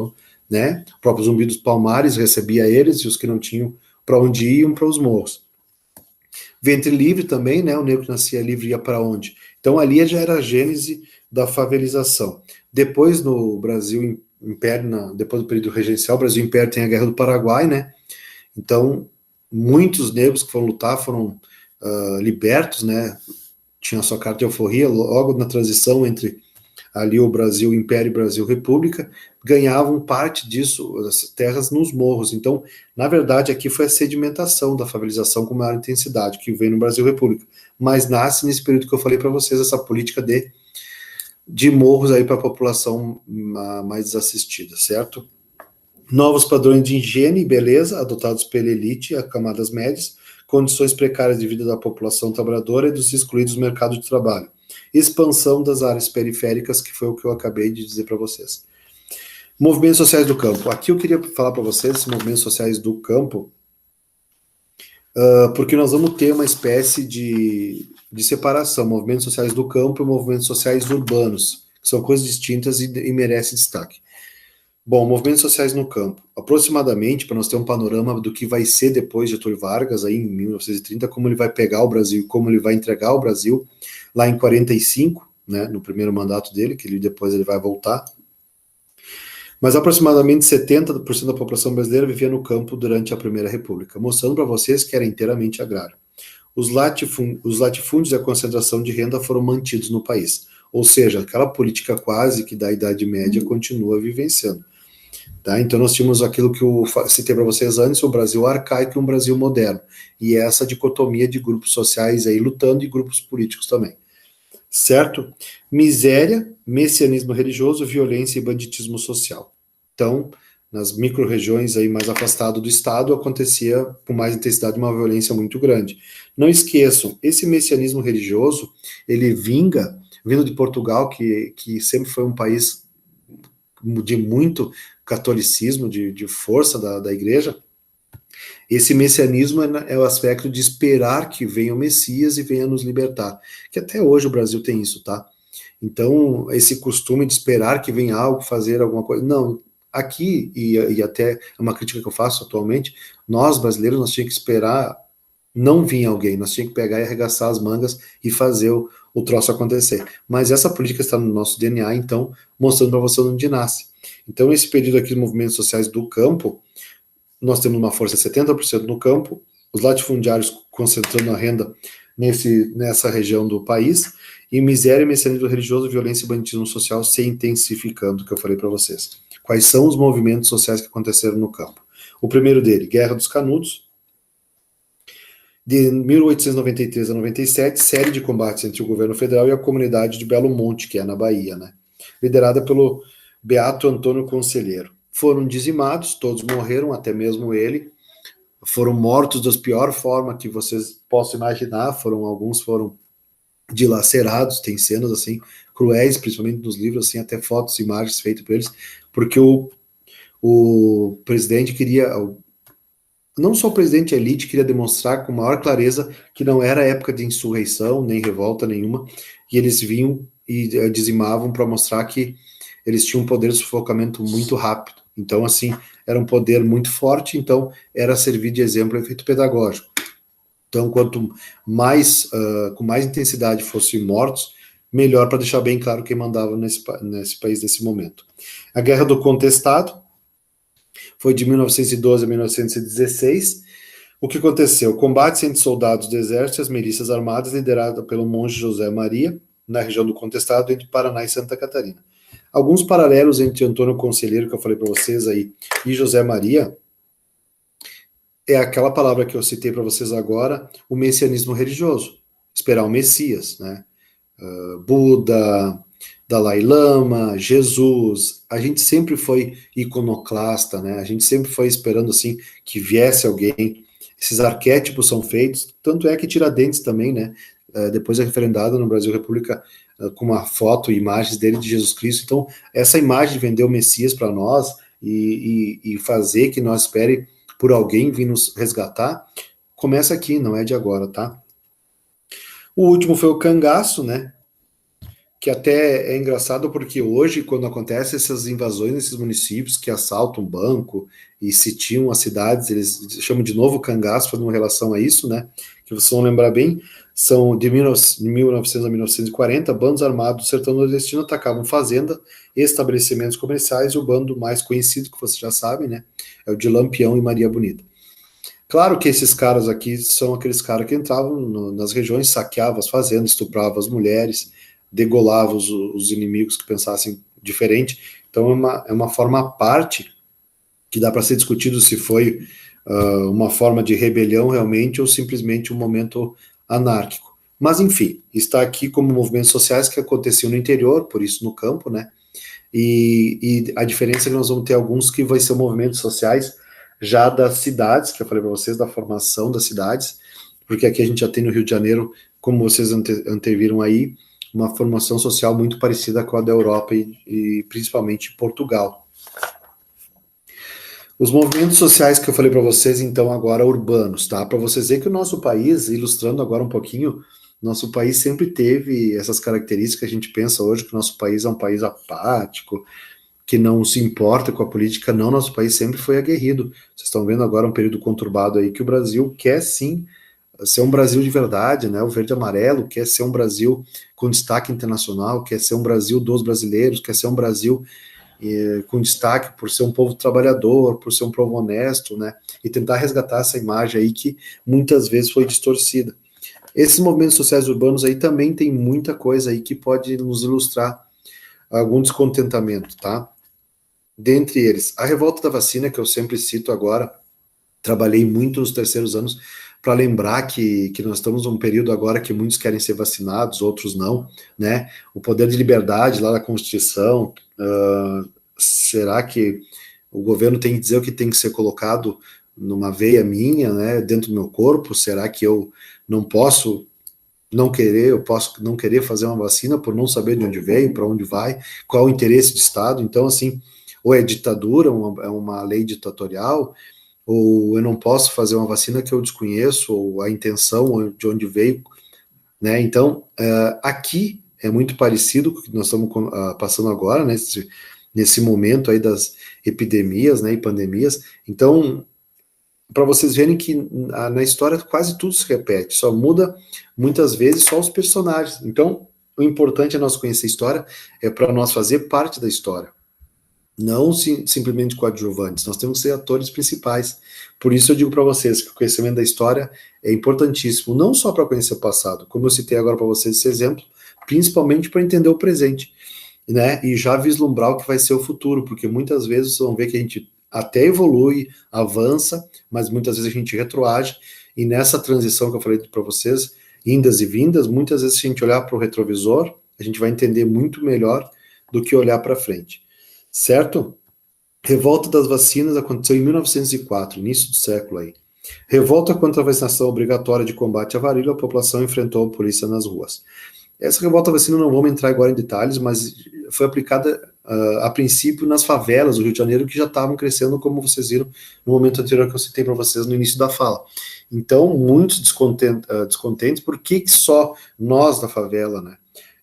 né? O próprio Zumbi dos Palmares recebia eles, e os que não tinham para onde iam, para os morros. Ventre livre também, né? O negro que nascia livre ia para onde? Então ali já era a gênese da favelização. Depois no Brasil Império, depois do período regencial, o Brasil Império tem a Guerra do Paraguai, né? Então muitos negros que foram lutar foram libertos, né? Tinha a sua carta de alforria logo na transição entre ali o Brasil Império e Brasil República, ganhavam parte disso, as terras nos morros. Então, na verdade, aqui foi a sedimentação da favelização com maior intensidade, que veio no Brasil República. Mas nasce nesse período que eu falei para vocês, essa política de morros aí para a população mais desassistida, certo? Novos padrões de higiene e beleza adotados pela elite e as camadas médias, condições precárias de vida da população trabalhadora e dos excluídos do mercado de trabalho. Expansão das áreas periféricas, que foi o que eu acabei de dizer para vocês. Movimentos sociais do campo. Aqui eu queria falar para vocês, movimentos sociais do campo, porque nós vamos ter uma espécie de separação, movimentos sociais do campo e movimentos sociais urbanos, que são coisas distintas e merecem destaque. Bom, movimentos sociais no campo. Aproximadamente, para nós ter um panorama do que vai ser depois de Getúlio Vargas, aí em 1930, como ele vai pegar o Brasil, como ele vai entregar o Brasil, lá em 45, né, no primeiro mandato dele, que depois ele vai voltar. Mas aproximadamente 70% da população brasileira vivia no campo durante a Primeira República, mostrando para vocês que era inteiramente agrário. Os latifúndios e a concentração de renda foram mantidos no país. Ou seja, aquela política quase que da Idade Média continua vivenciando. Tá? Então nós tínhamos aquilo que eu citei para vocês antes, um Brasil arcaico e um Brasil moderno. E essa dicotomia de grupos sociais aí lutando e grupos políticos também. Certo? Miséria, messianismo religioso, violência e banditismo social. Então, nas micro-regiões aí mais afastadas do Estado, acontecia com mais intensidade uma violência muito grande. Não esqueçam, esse messianismo religioso, ele vindo de Portugal, que sempre foi um país de muito catolicismo, de força da igreja. Esse messianismo é o aspecto de esperar que venha o Messias e venha nos libertar, que até hoje o Brasil tem isso, tá? Então, esse costume de esperar que venha algo, fazer alguma coisa, não. Aqui, e até é uma crítica que eu faço atualmente, nós brasileiros, nós tínhamos que esperar não vir alguém, nós tínhamos que pegar e arregaçar as mangas e fazer o troço acontecer. Mas essa política está no nosso DNA, então, mostrando para você onde nasce. Então, esse período aqui dos movimentos sociais do campo, nós temos uma força de 70% no campo, os latifundiários concentrando a renda nessa região do país, e miséria, messianismo religioso, violência e banditismo social se intensificando, que eu falei para vocês. Quais são os movimentos sociais que aconteceram no campo? O primeiro dele, Guerra dos Canudos, de 1893 a 97, série de combates entre o governo federal e a comunidade de Belo Monte, que é na Bahia, né? Liderada pelo Beato Antônio Conselheiro. Foram dizimados, todos morreram, até mesmo ele. Foram mortos da pior forma que vocês possam imaginar. Alguns foram dilacerados, tem cenas assim cruéis, principalmente nos livros, assim, até fotos, imagens feitas por eles, porque o presidente queria, não só o presidente, a elite queria demonstrar com maior clareza que não era época de insurreição, nem revolta nenhuma, e eles vinham e dizimavam para mostrar que eles tinham um poder de sufocamento muito rápido. Então, assim, era um poder muito forte, então era servir de exemplo e efeito pedagógico. Então, quanto mais, com mais intensidade fossem mortos, melhor, para deixar bem claro quem mandava nesse país nesse momento. A Guerra do Contestado foi de 1912 a 1916. O que aconteceu? Combates entre soldados do exército e as milícias armadas, liderada pelo monge José Maria, na região do Contestado, entre Paraná e Santa Catarina. Alguns paralelos entre Antônio Conselheiro, que eu falei para vocês aí, e José Maria, é aquela palavra que eu citei para vocês agora, o messianismo religioso, esperar o Messias, né? Buda, Dalai Lama, Jesus, a gente sempre foi iconoclasta, né? A gente sempre foi esperando assim que viesse alguém. Esses arquétipos são feitos, tanto é que Tiradentes também, né? Depois é referendado no Brasil República com uma foto e imagens dele de Jesus Cristo. Então, essa imagem de vender o Messias para nós e fazer que nós espere por alguém vir nos resgatar, começa aqui, não é de agora, tá? O último foi o cangaço, né? Que até é engraçado porque hoje, quando acontecem essas invasões nesses municípios que assaltam um banco e sitiam as cidades, eles chamam de novo cangaço, fazendo relação a isso, né? Que vocês vão lembrar bem, são de 1900 a 1940, bandos armados do sertão nordestino atacavam fazenda, estabelecimentos comerciais, e o bando mais conhecido, que vocês já sabem, né? É o de Lampião e Maria Bonita. Claro que esses caras aqui são aqueles caras que entravam nas regiões, saqueavam as fazendas, estupravam as mulheres, degolavam os inimigos que pensassem diferente. Então é uma forma à parte que dá para ser discutido se foi uma forma de rebelião realmente ou simplesmente um momento anárquico. Mas enfim, está aqui como movimentos sociais que aconteciam no interior, por isso no campo, né? E a diferença é que nós vamos ter alguns que vai ser movimentos sociais já das cidades, que eu falei para vocês, da formação das cidades, porque aqui a gente já tem no Rio de Janeiro, como vocês anteviram aí, uma formação social muito parecida com a da Europa e principalmente Portugal. Os movimentos sociais que eu falei para vocês, então, agora urbanos, tá? Para vocês verem que o nosso país, ilustrando agora um pouquinho, nosso país sempre teve essas características. A gente pensa hoje que o nosso país é um país apático, que não se importa com a política. Não, nosso país sempre foi aguerrido. Vocês estão vendo agora um período conturbado aí que o Brasil quer sim ser um Brasil de verdade, né? O verde e amarelo quer ser um Brasil com destaque internacional, quer ser um Brasil dos brasileiros, quer ser um Brasil com destaque por ser um povo trabalhador, por ser um povo honesto, né? E tentar resgatar essa imagem aí que muitas vezes foi distorcida. Esses movimentos sociais urbanos aí também tem muita coisa aí que pode nos ilustrar algum descontentamento, tá? Dentre eles, a revolta da vacina, que eu sempre cito agora, trabalhei muito nos terceiros anos para lembrar que nós estamos num período agora que muitos querem ser vacinados, outros não, né? O poder de liberdade lá da Constituição, será que o governo tem que dizer o que tem que ser colocado numa veia minha, né, dentro do meu corpo? Será que eu não posso não querer, eu posso não querer fazer uma vacina por não saber de onde veio, para onde vai, qual é o interesse do Estado? Então, assim, ou é ditadura, é uma lei ditatorial, ou eu não posso fazer uma vacina que eu desconheço, ou a intenção, ou de onde veio, né? Então, aqui é muito parecido com o que nós estamos passando agora, né, nesse momento aí das epidemias, né, e pandemias. Então, para vocês verem que na história quase tudo se repete, só muda muitas vezes só os personagens. Então, o importante é nós conhecer a história, é para nós fazer parte da história, não simplesmente coadjuvantes, nós temos que ser atores principais. Por isso eu digo para vocês que o conhecimento da história é importantíssimo, não só para conhecer o passado, como eu citei agora para vocês esse exemplo, principalmente para entender o presente, né? E já vislumbrar o que vai ser o futuro, porque muitas vezes vocês vão ver que a gente até evolui, avança, mas muitas vezes a gente retroage, e nessa transição que eu falei para vocês, indas e vindas, muitas vezes se a gente olhar para o retrovisor, a gente vai entender muito melhor do que olhar para frente. Certo? Revolta das vacinas aconteceu em 1904, início do século aí. Revolta contra a vacinação obrigatória de combate à varíola, a população enfrentou a polícia nas ruas. Essa revolta vacina não vamos entrar agora em detalhes, mas foi aplicada a princípio nas favelas do Rio de Janeiro, que já estavam crescendo, como vocês viram no momento anterior que eu citei para vocês no início da fala. Então, muitos descontentes, por que só nós da favela, né?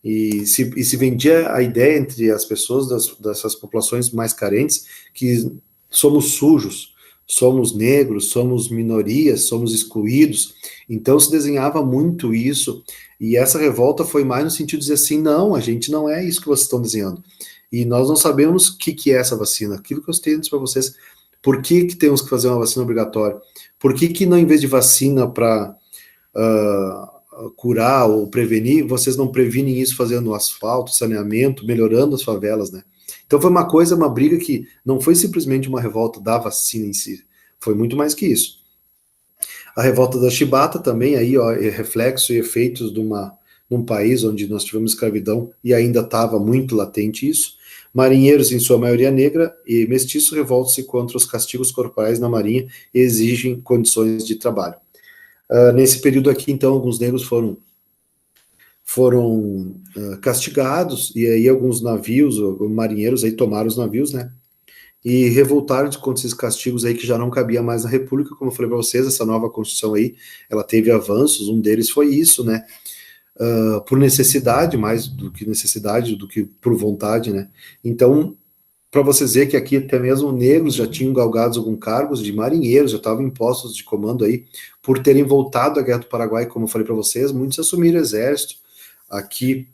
E se vendia a ideia entre as pessoas dessas populações mais carentes que somos sujos, somos negros, somos minorias, somos excluídos. Então se desenhava muito isso, e essa revolta foi mais no sentido de dizer assim, não, a gente não é isso que vocês estão desenhando. E nós não sabemos o que é essa vacina. Aquilo que eu citei antes para vocês, por que temos que fazer uma vacina obrigatória? Por que não, em vez de vacina para curar ou prevenir, vocês não previnem isso fazendo asfalto, saneamento, melhorando as favelas, né? Então foi uma briga que não foi simplesmente uma revolta da vacina em si, foi muito mais que isso. A revolta da chibata também, aí, ó, é reflexo e efeitos num país onde nós tivemos escravidão e ainda estava muito latente isso. Marinheiros, em sua maioria negra, e mestiços revoltam-se contra os castigos corporais na marinha e exigem condições de trabalho. Nesse período aqui, então, alguns negros foram castigados, e aí alguns navios, marinheiros aí tomaram os navios, né, e revoltaram contra esses castigos aí que já não cabia mais na República. Como eu falei para vocês, essa nova Constituição aí, ela teve avanços, um deles foi isso, né, por necessidade, mais do que necessidade, do que por vontade, né, então, para vocês verem que aqui até mesmo negros já tinham galgados alguns cargos de marinheiros, já estavam em postos de comando aí, por terem voltado à Guerra do Paraguai, como eu falei para vocês, muitos assumiram o exército, aqui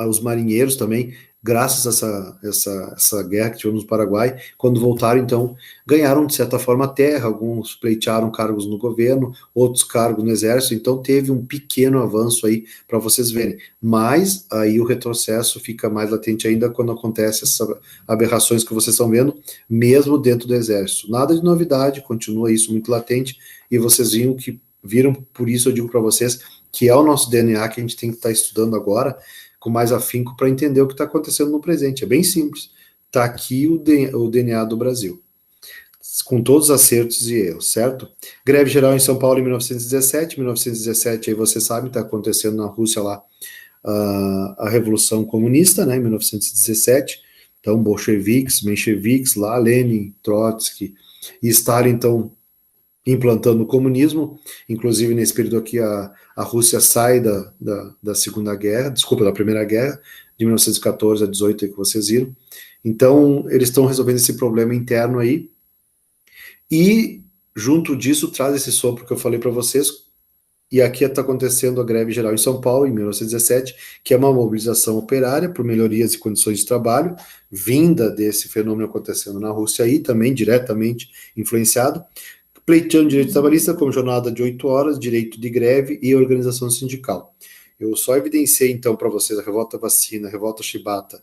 os marinheiros também, graças a essa guerra que tivemos no Paraguai, quando voltaram, então, ganharam, de certa forma, terra, alguns pleitearam cargos no governo, outros cargos no exército, então teve um pequeno avanço aí, para vocês verem, mas aí o retrocesso fica mais latente ainda quando acontece essas aberrações que vocês estão vendo, mesmo dentro do exército. Nada de novidade, continua isso muito latente, e vocês viram, por isso eu digo para vocês, que é o nosso DNA que a gente tem que estar estudando agora, com mais afinco, para entender o que está acontecendo no presente. É bem simples. Está aqui o DNA do Brasil, com todos os acertos e erros, certo? Greve geral em São Paulo em 1917. 1917, aí você sabe, está acontecendo na Rússia lá a Revolução Comunista, né, em 1917. Então, bolcheviques, mencheviques lá, Lenin, Trotsky e Stalin, então, implantando o comunismo. Inclusive nesse período aqui a Rússia sai da Segunda Guerra, desculpa, da Primeira Guerra, de 1914 a 18, que vocês viram. Então eles estão resolvendo esse problema interno aí, e junto disso traz esse sopro que eu falei para vocês, e aqui está acontecendo a greve geral em São Paulo, em 1917, que é uma mobilização operária por melhorias e condições de trabalho, vinda desse fenômeno acontecendo na Rússia aí, também diretamente influenciado, pleiteando direito trabalhista como jornada de 8 horas, direito de greve e organização sindical. Eu só evidenciei, então, para vocês a revolta vacina, a revolta chibata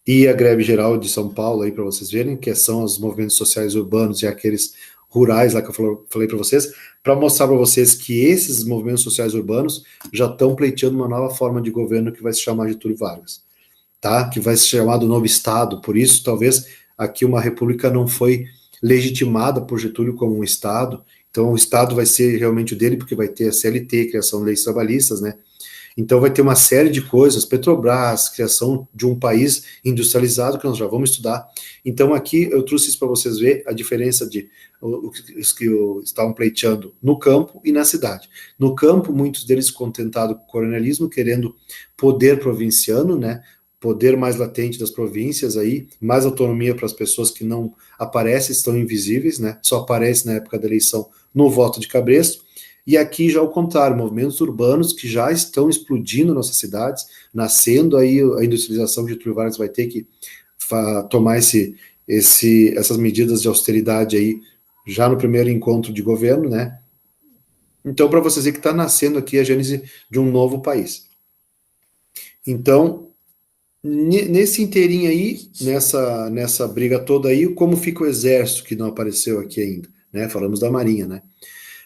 e a greve geral de São Paulo, aí para vocês verem, que são os movimentos sociais urbanos e aqueles rurais lá que eu falei para vocês, para mostrar para vocês que esses movimentos sociais urbanos já estão pleiteando uma nova forma de governo que vai se chamar Getúlio Vargas, tá? Que vai se chamar do novo Estado. Por isso, talvez, aqui uma república não foi legitimada por Getúlio como um Estado, então o Estado vai ser realmente o dele, porque vai ter a CLT, criação de leis trabalhistas, né? Então vai ter uma série de coisas, Petrobras, criação de um país industrializado, que nós já vamos estudar. Então aqui eu trouxe isso para vocês verem a diferença de os que estavam pleiteando no campo e na cidade. No campo, muitos deles contentados com o coronelismo, querendo poder provinciano, né? Poder mais latente das províncias aí, mais autonomia para as pessoas que não aparecem, estão invisíveis, né? Só aparecem na época da eleição no voto de cabresto. E aqui já ao contrário, movimentos urbanos que já estão explodindo nossas cidades, nascendo aí a industrialização de Getúlio Vargas vai ter que tomar essas medidas de austeridade aí já no primeiro encontro de governo, né? Então, para vocês verem que está nascendo aqui a gênese de um novo país. Então, nesse inteirinho aí, nessa briga toda aí, como fica o exército que não apareceu aqui ainda, né? Falamos da Marinha, né?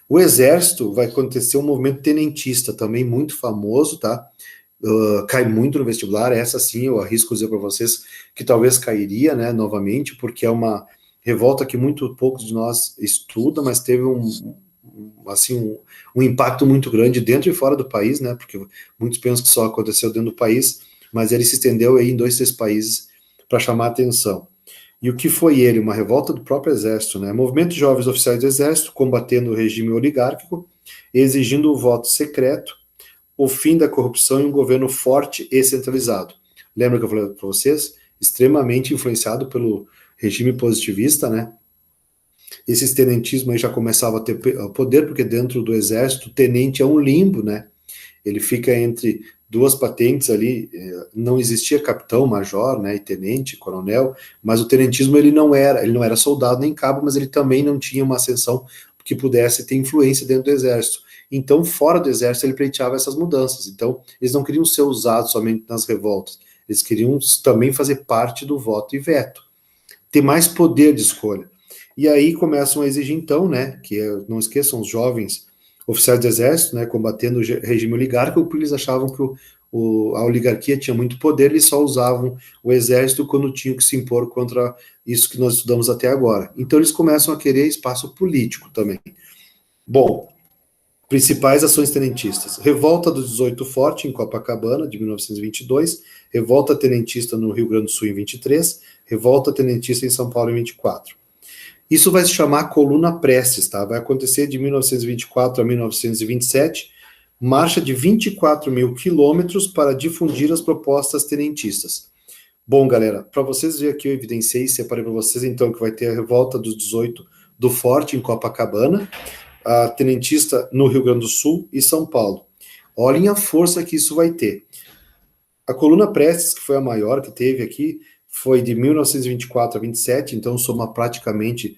O exército vai acontecer um movimento tenentista também muito famoso, tá? Cai muito no vestibular, essa sim eu arrisco dizer para vocês que talvez cairia, né, novamente, porque é uma revolta que muito poucos de nós estuda, mas teve um impacto muito grande dentro e fora do país, né, porque muitos pensam que só aconteceu dentro do país, mas ele se estendeu aí em 2, 3 países para chamar a atenção. E o que foi ele? Uma revolta do próprio exército, né? Movimento de jovens oficiais do exército combatendo o regime oligárquico, exigindo o voto secreto, o fim da corrupção e um governo forte e centralizado. Lembra que eu falei para vocês? Extremamente influenciado pelo regime positivista, né? Esse tenentismo aí já começava a ter poder, porque dentro do exército, o tenente é um limbo, né? Ele fica entre duas patentes ali, não existia capitão, major, né, e tenente, coronel, mas o tenentismo ele não era soldado nem cabo, mas ele também não tinha uma ascensão que pudesse ter influência dentro do exército. Então, fora do exército, ele pleiteava essas mudanças. Então, eles não queriam ser usados somente nas revoltas, eles queriam também fazer parte do voto e veto, ter mais poder de escolha. E aí começam a exigir, então, né, que não esqueçam os jovens oficiais do exército, né, combatendo o regime oligárquico, porque eles achavam que a oligarquia tinha muito poder, eles só usavam o exército quando tinham que se impor contra isso que nós estudamos até agora. Então eles começam a querer espaço político também. Bom, principais ações tenentistas. Revolta do 18 Forte, em Copacabana, de 1922, revolta tenentista no Rio Grande do Sul em 23, revolta tenentista em São Paulo em 24. Isso vai se chamar Coluna Prestes, tá? Vai acontecer de 1924 a 1927, marcha de 24 mil quilômetros para difundir as propostas tenentistas. Bom, galera, para vocês verem aqui, eu evidenciei, separei para vocês, então, que vai ter a revolta dos 18 do Forte, em Copacabana, a tenentista no Rio Grande do Sul e São Paulo. Olhem a força que isso vai ter. A Coluna Prestes, que foi a maior que teve aqui, foi de 1924 a 27, então soma praticamente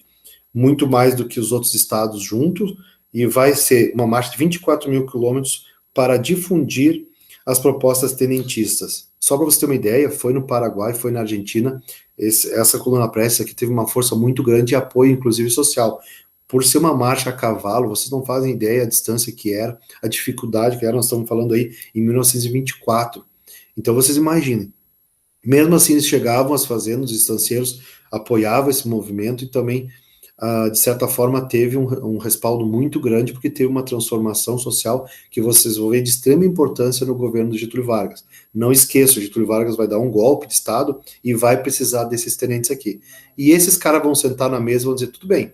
muito mais do que os outros estados juntos, e vai ser uma marcha de 24 mil quilômetros para difundir as propostas tenentistas. Só para você ter uma ideia, foi no Paraguai, foi na Argentina, essa Coluna Prestes aqui teve uma força muito grande e apoio, inclusive, social. Por ser uma marcha a cavalo, vocês não fazem ideia a distância que era, a dificuldade que era, nós estamos falando aí em 1924. Então vocês imaginem, mesmo assim eles chegavam às fazendas, os estancieiros apoiavam esse movimento e também, de certa forma, teve um respaldo muito grande, porque teve uma transformação social que vocês vão ver de extrema importância no governo do Getúlio Vargas. Não esqueçam, Getúlio Vargas vai dar um golpe de Estado e vai precisar desses tenentes aqui. E esses caras vão sentar na mesa e vão dizer, tudo bem,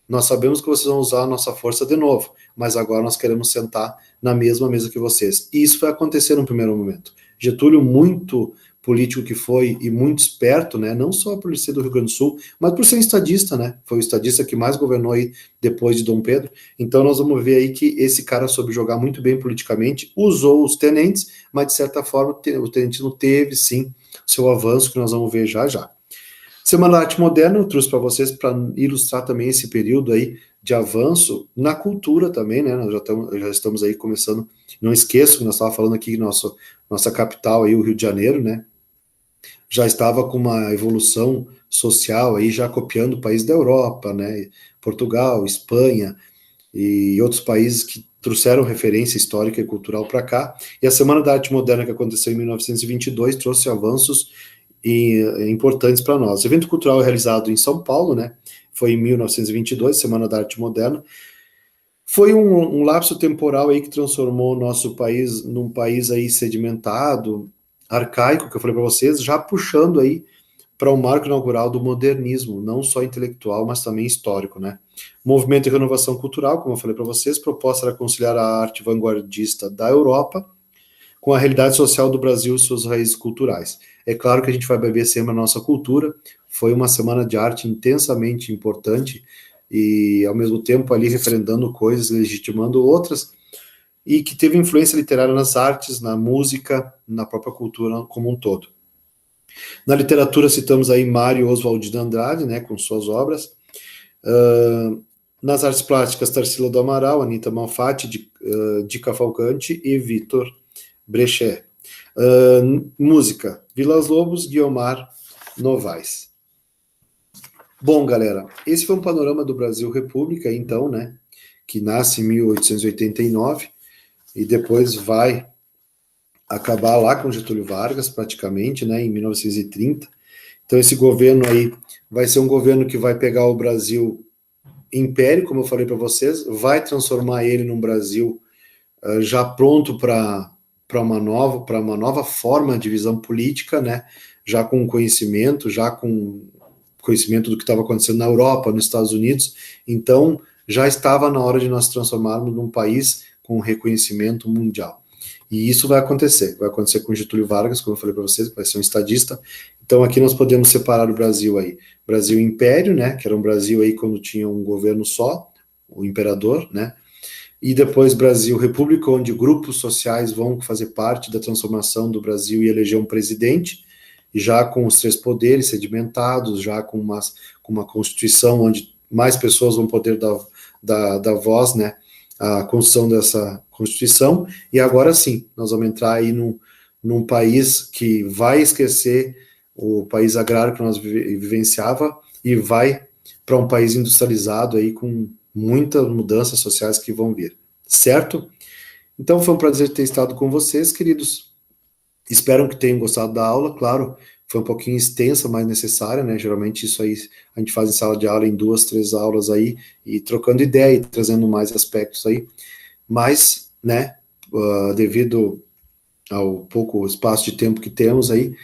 nós sabemos que vocês vão usar a nossa força de novo, mas agora nós queremos sentar na mesma mesa que vocês. E isso vai acontecer no primeiro momento. Getúlio, muito político que foi e muito esperto, né, não só por ser do Rio Grande do Sul, mas por ser um estadista, né, foi o estadista que mais governou aí depois de Dom Pedro. Então nós vamos ver aí que esse cara soube jogar muito bem politicamente, usou os tenentes, mas de certa forma o tenentismo teve sim seu avanço, que nós vamos ver já já. Semana da Arte Moderna eu trouxe para vocês para ilustrar também esse período aí de avanço na cultura também, né? Nós já estamos aí começando. Não esqueçam que nós estávamos falando aqui nossa capital aí, o Rio de Janeiro, né? Já estava com uma evolução social aí, já copiando o país da Europa, né? Portugal, Espanha e outros países que trouxeram referência histórica e cultural para cá. E a Semana da Arte Moderna, que aconteceu em 1922, trouxe avanços importantes para nós. O evento cultural é realizado em São Paulo, né? Foi em 1922, Semana da Arte Moderna. Foi um lapso temporal aí que transformou o nosso país num país aí sedimentado, arcaico, que eu falei para vocês, já puxando aí para o marco inaugural do modernismo, não só intelectual, mas também histórico, né? Movimento de renovação cultural, como eu falei para vocês, proposta era conciliar a arte vanguardista da Europa com a realidade social do Brasil e suas raízes culturais. É claro que a gente vai beber sempre a nossa cultura, foi uma semana de arte intensamente importante e, ao mesmo tempo, ali referendando coisas, legitimando outras, e que teve influência literária nas artes, na música, na própria cultura como um todo. Na literatura citamos aí Mário Oswald de Andrade, né, com suas obras. Nas artes plásticas, Tarsila do Amaral, Anita Malfatti, de Cavalcante e Vitor Brechet. Música, Vilas Lobos, Guiomar Novaes. Bom, galera, esse foi um panorama do Brasil República, então, né, que nasce em 1889 e depois vai acabar lá com Getúlio Vargas, praticamente, né, em 1930. Então, esse governo aí vai ser um governo que vai pegar o Brasil império, como eu falei para vocês, vai transformar ele num Brasil já pronto para uma nova forma de visão política, né, já com conhecimento, já com conhecimento do que estava acontecendo na Europa, nos Estados Unidos. Então, já estava na hora de nós transformarmos num país com reconhecimento mundial. E isso vai acontecer com Getúlio Vargas, como eu falei para vocês, que vai ser um estadista. Então aqui nós podemos separar o Brasil aí. Brasil Império, né, que era um Brasil aí quando tinha um governo só, o imperador, né, e depois Brasil República, onde grupos sociais vão fazer parte da transformação do Brasil e eleger um presidente, já com os três poderes sedimentados, já com uma Constituição onde mais pessoas vão poder dar voz, né, à construção dessa Constituição, e agora sim, nós vamos entrar aí num país que vai esquecer o país agrário que nós vivenciava e vai para um país industrializado aí com muitas mudanças sociais que vão vir, certo? Então foi um prazer ter estado com vocês, queridos. Espero que tenham gostado da aula, claro, foi um pouquinho extensa, mas necessária, né? Geralmente isso aí a gente faz em sala de aula em 2, 3 aulas aí, e trocando ideia e trazendo mais aspectos aí, mas, né, devido ao pouco espaço de tempo que temos aí,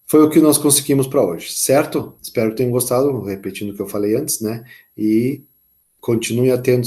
foi o que nós conseguimos para hoje, certo? Espero que tenham gostado, repetindo o que eu falei antes, né? E continuem atentos